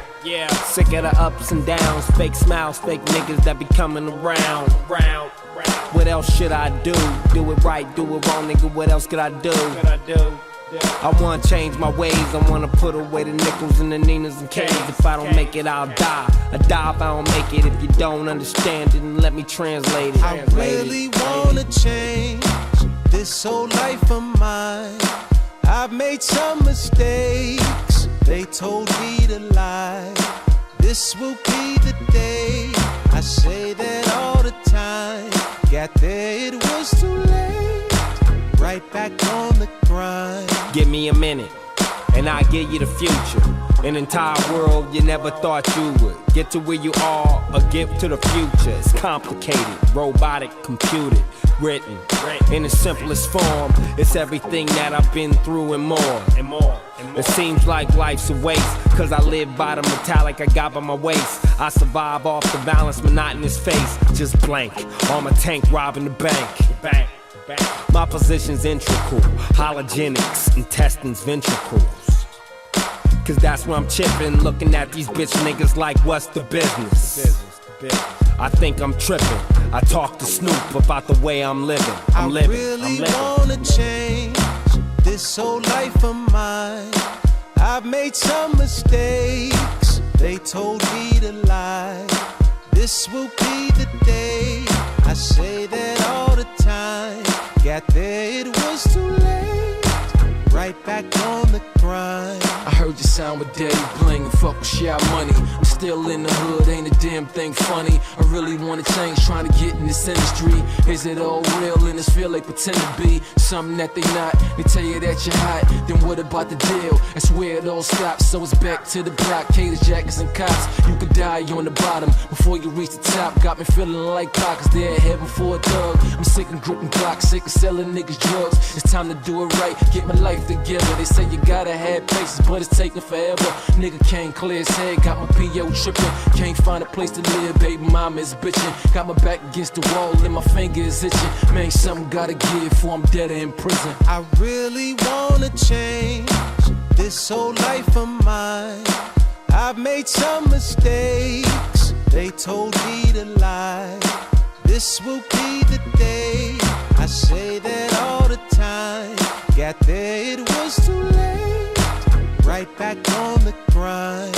Sick of the ups and downs, fake smiles, fake niggas that be coming around. What else should I do? Do it right, do it wrong, nigga. What else could I do? I wanna change my ways. I wanna put away the nickels and the Ninas and K's. If I don't make it, I'll die. I die if I don't make it. If you don't understand it, then let me translate it. I really wanna change this whole life of mine. I've made some mistakes. They told me to lie. This will be the day. I say that all the time. Got there, it was too late. Right back on the grind. Give me a minute, and I'll give you the future. An entire world you never thought you would. Get to where you are, a gift to the future. It's complicated, robotic, computed, written in the simplest form. It's everything that I've been through and more. It seems like life's a waste, cause I live by the metallic I got by my waist. I survive off the balance, monotonous face, just blank. On my tank robbing the bank. My position's integral, halogenics, intestines, ventricles. Cause that's where I'm chipping, looking at these bitch niggas like what's the business? I think I'm tripping. I talk to Snoop about the way I'm living. I really wanna change this whole life of mine. I've made some mistakes. They told me to lie. This will be the day. I say that all the time. Got there, it was too late. Right back on the grind. I heard you sound with Daddy Bling and fuck with Shy Money. I'm still in the hood, ain't a damn thing funny. I really wanna change, trying to get in this industry. Is it all real and this feel they pretend to be? Something that they not, they tell you that you're hot. Then what about the deal? That's where it all stops, so it's back to the block. Caters, jackets, and cops. You could die on the bottom before you reach the top. Got me feeling like pockets, they're heaven for a thug. I'm sick of gripping blocks, sick of selling niggas drugs. It's time to do it right, get my life together. They say you gotta have patience, but it's taking forever. Nigga can't clear his head, got my P.O. tripping. Can't find a place to live, baby mama is bitching. Got my back against the wall and my finger is itching. Man, something gotta give before I'm dead or in prison. I really wanna change this whole life of mine. I've made some mistakes. They told me to lie. This will be the day. I say that all the time. Got there, it was too late. Right back on the grind.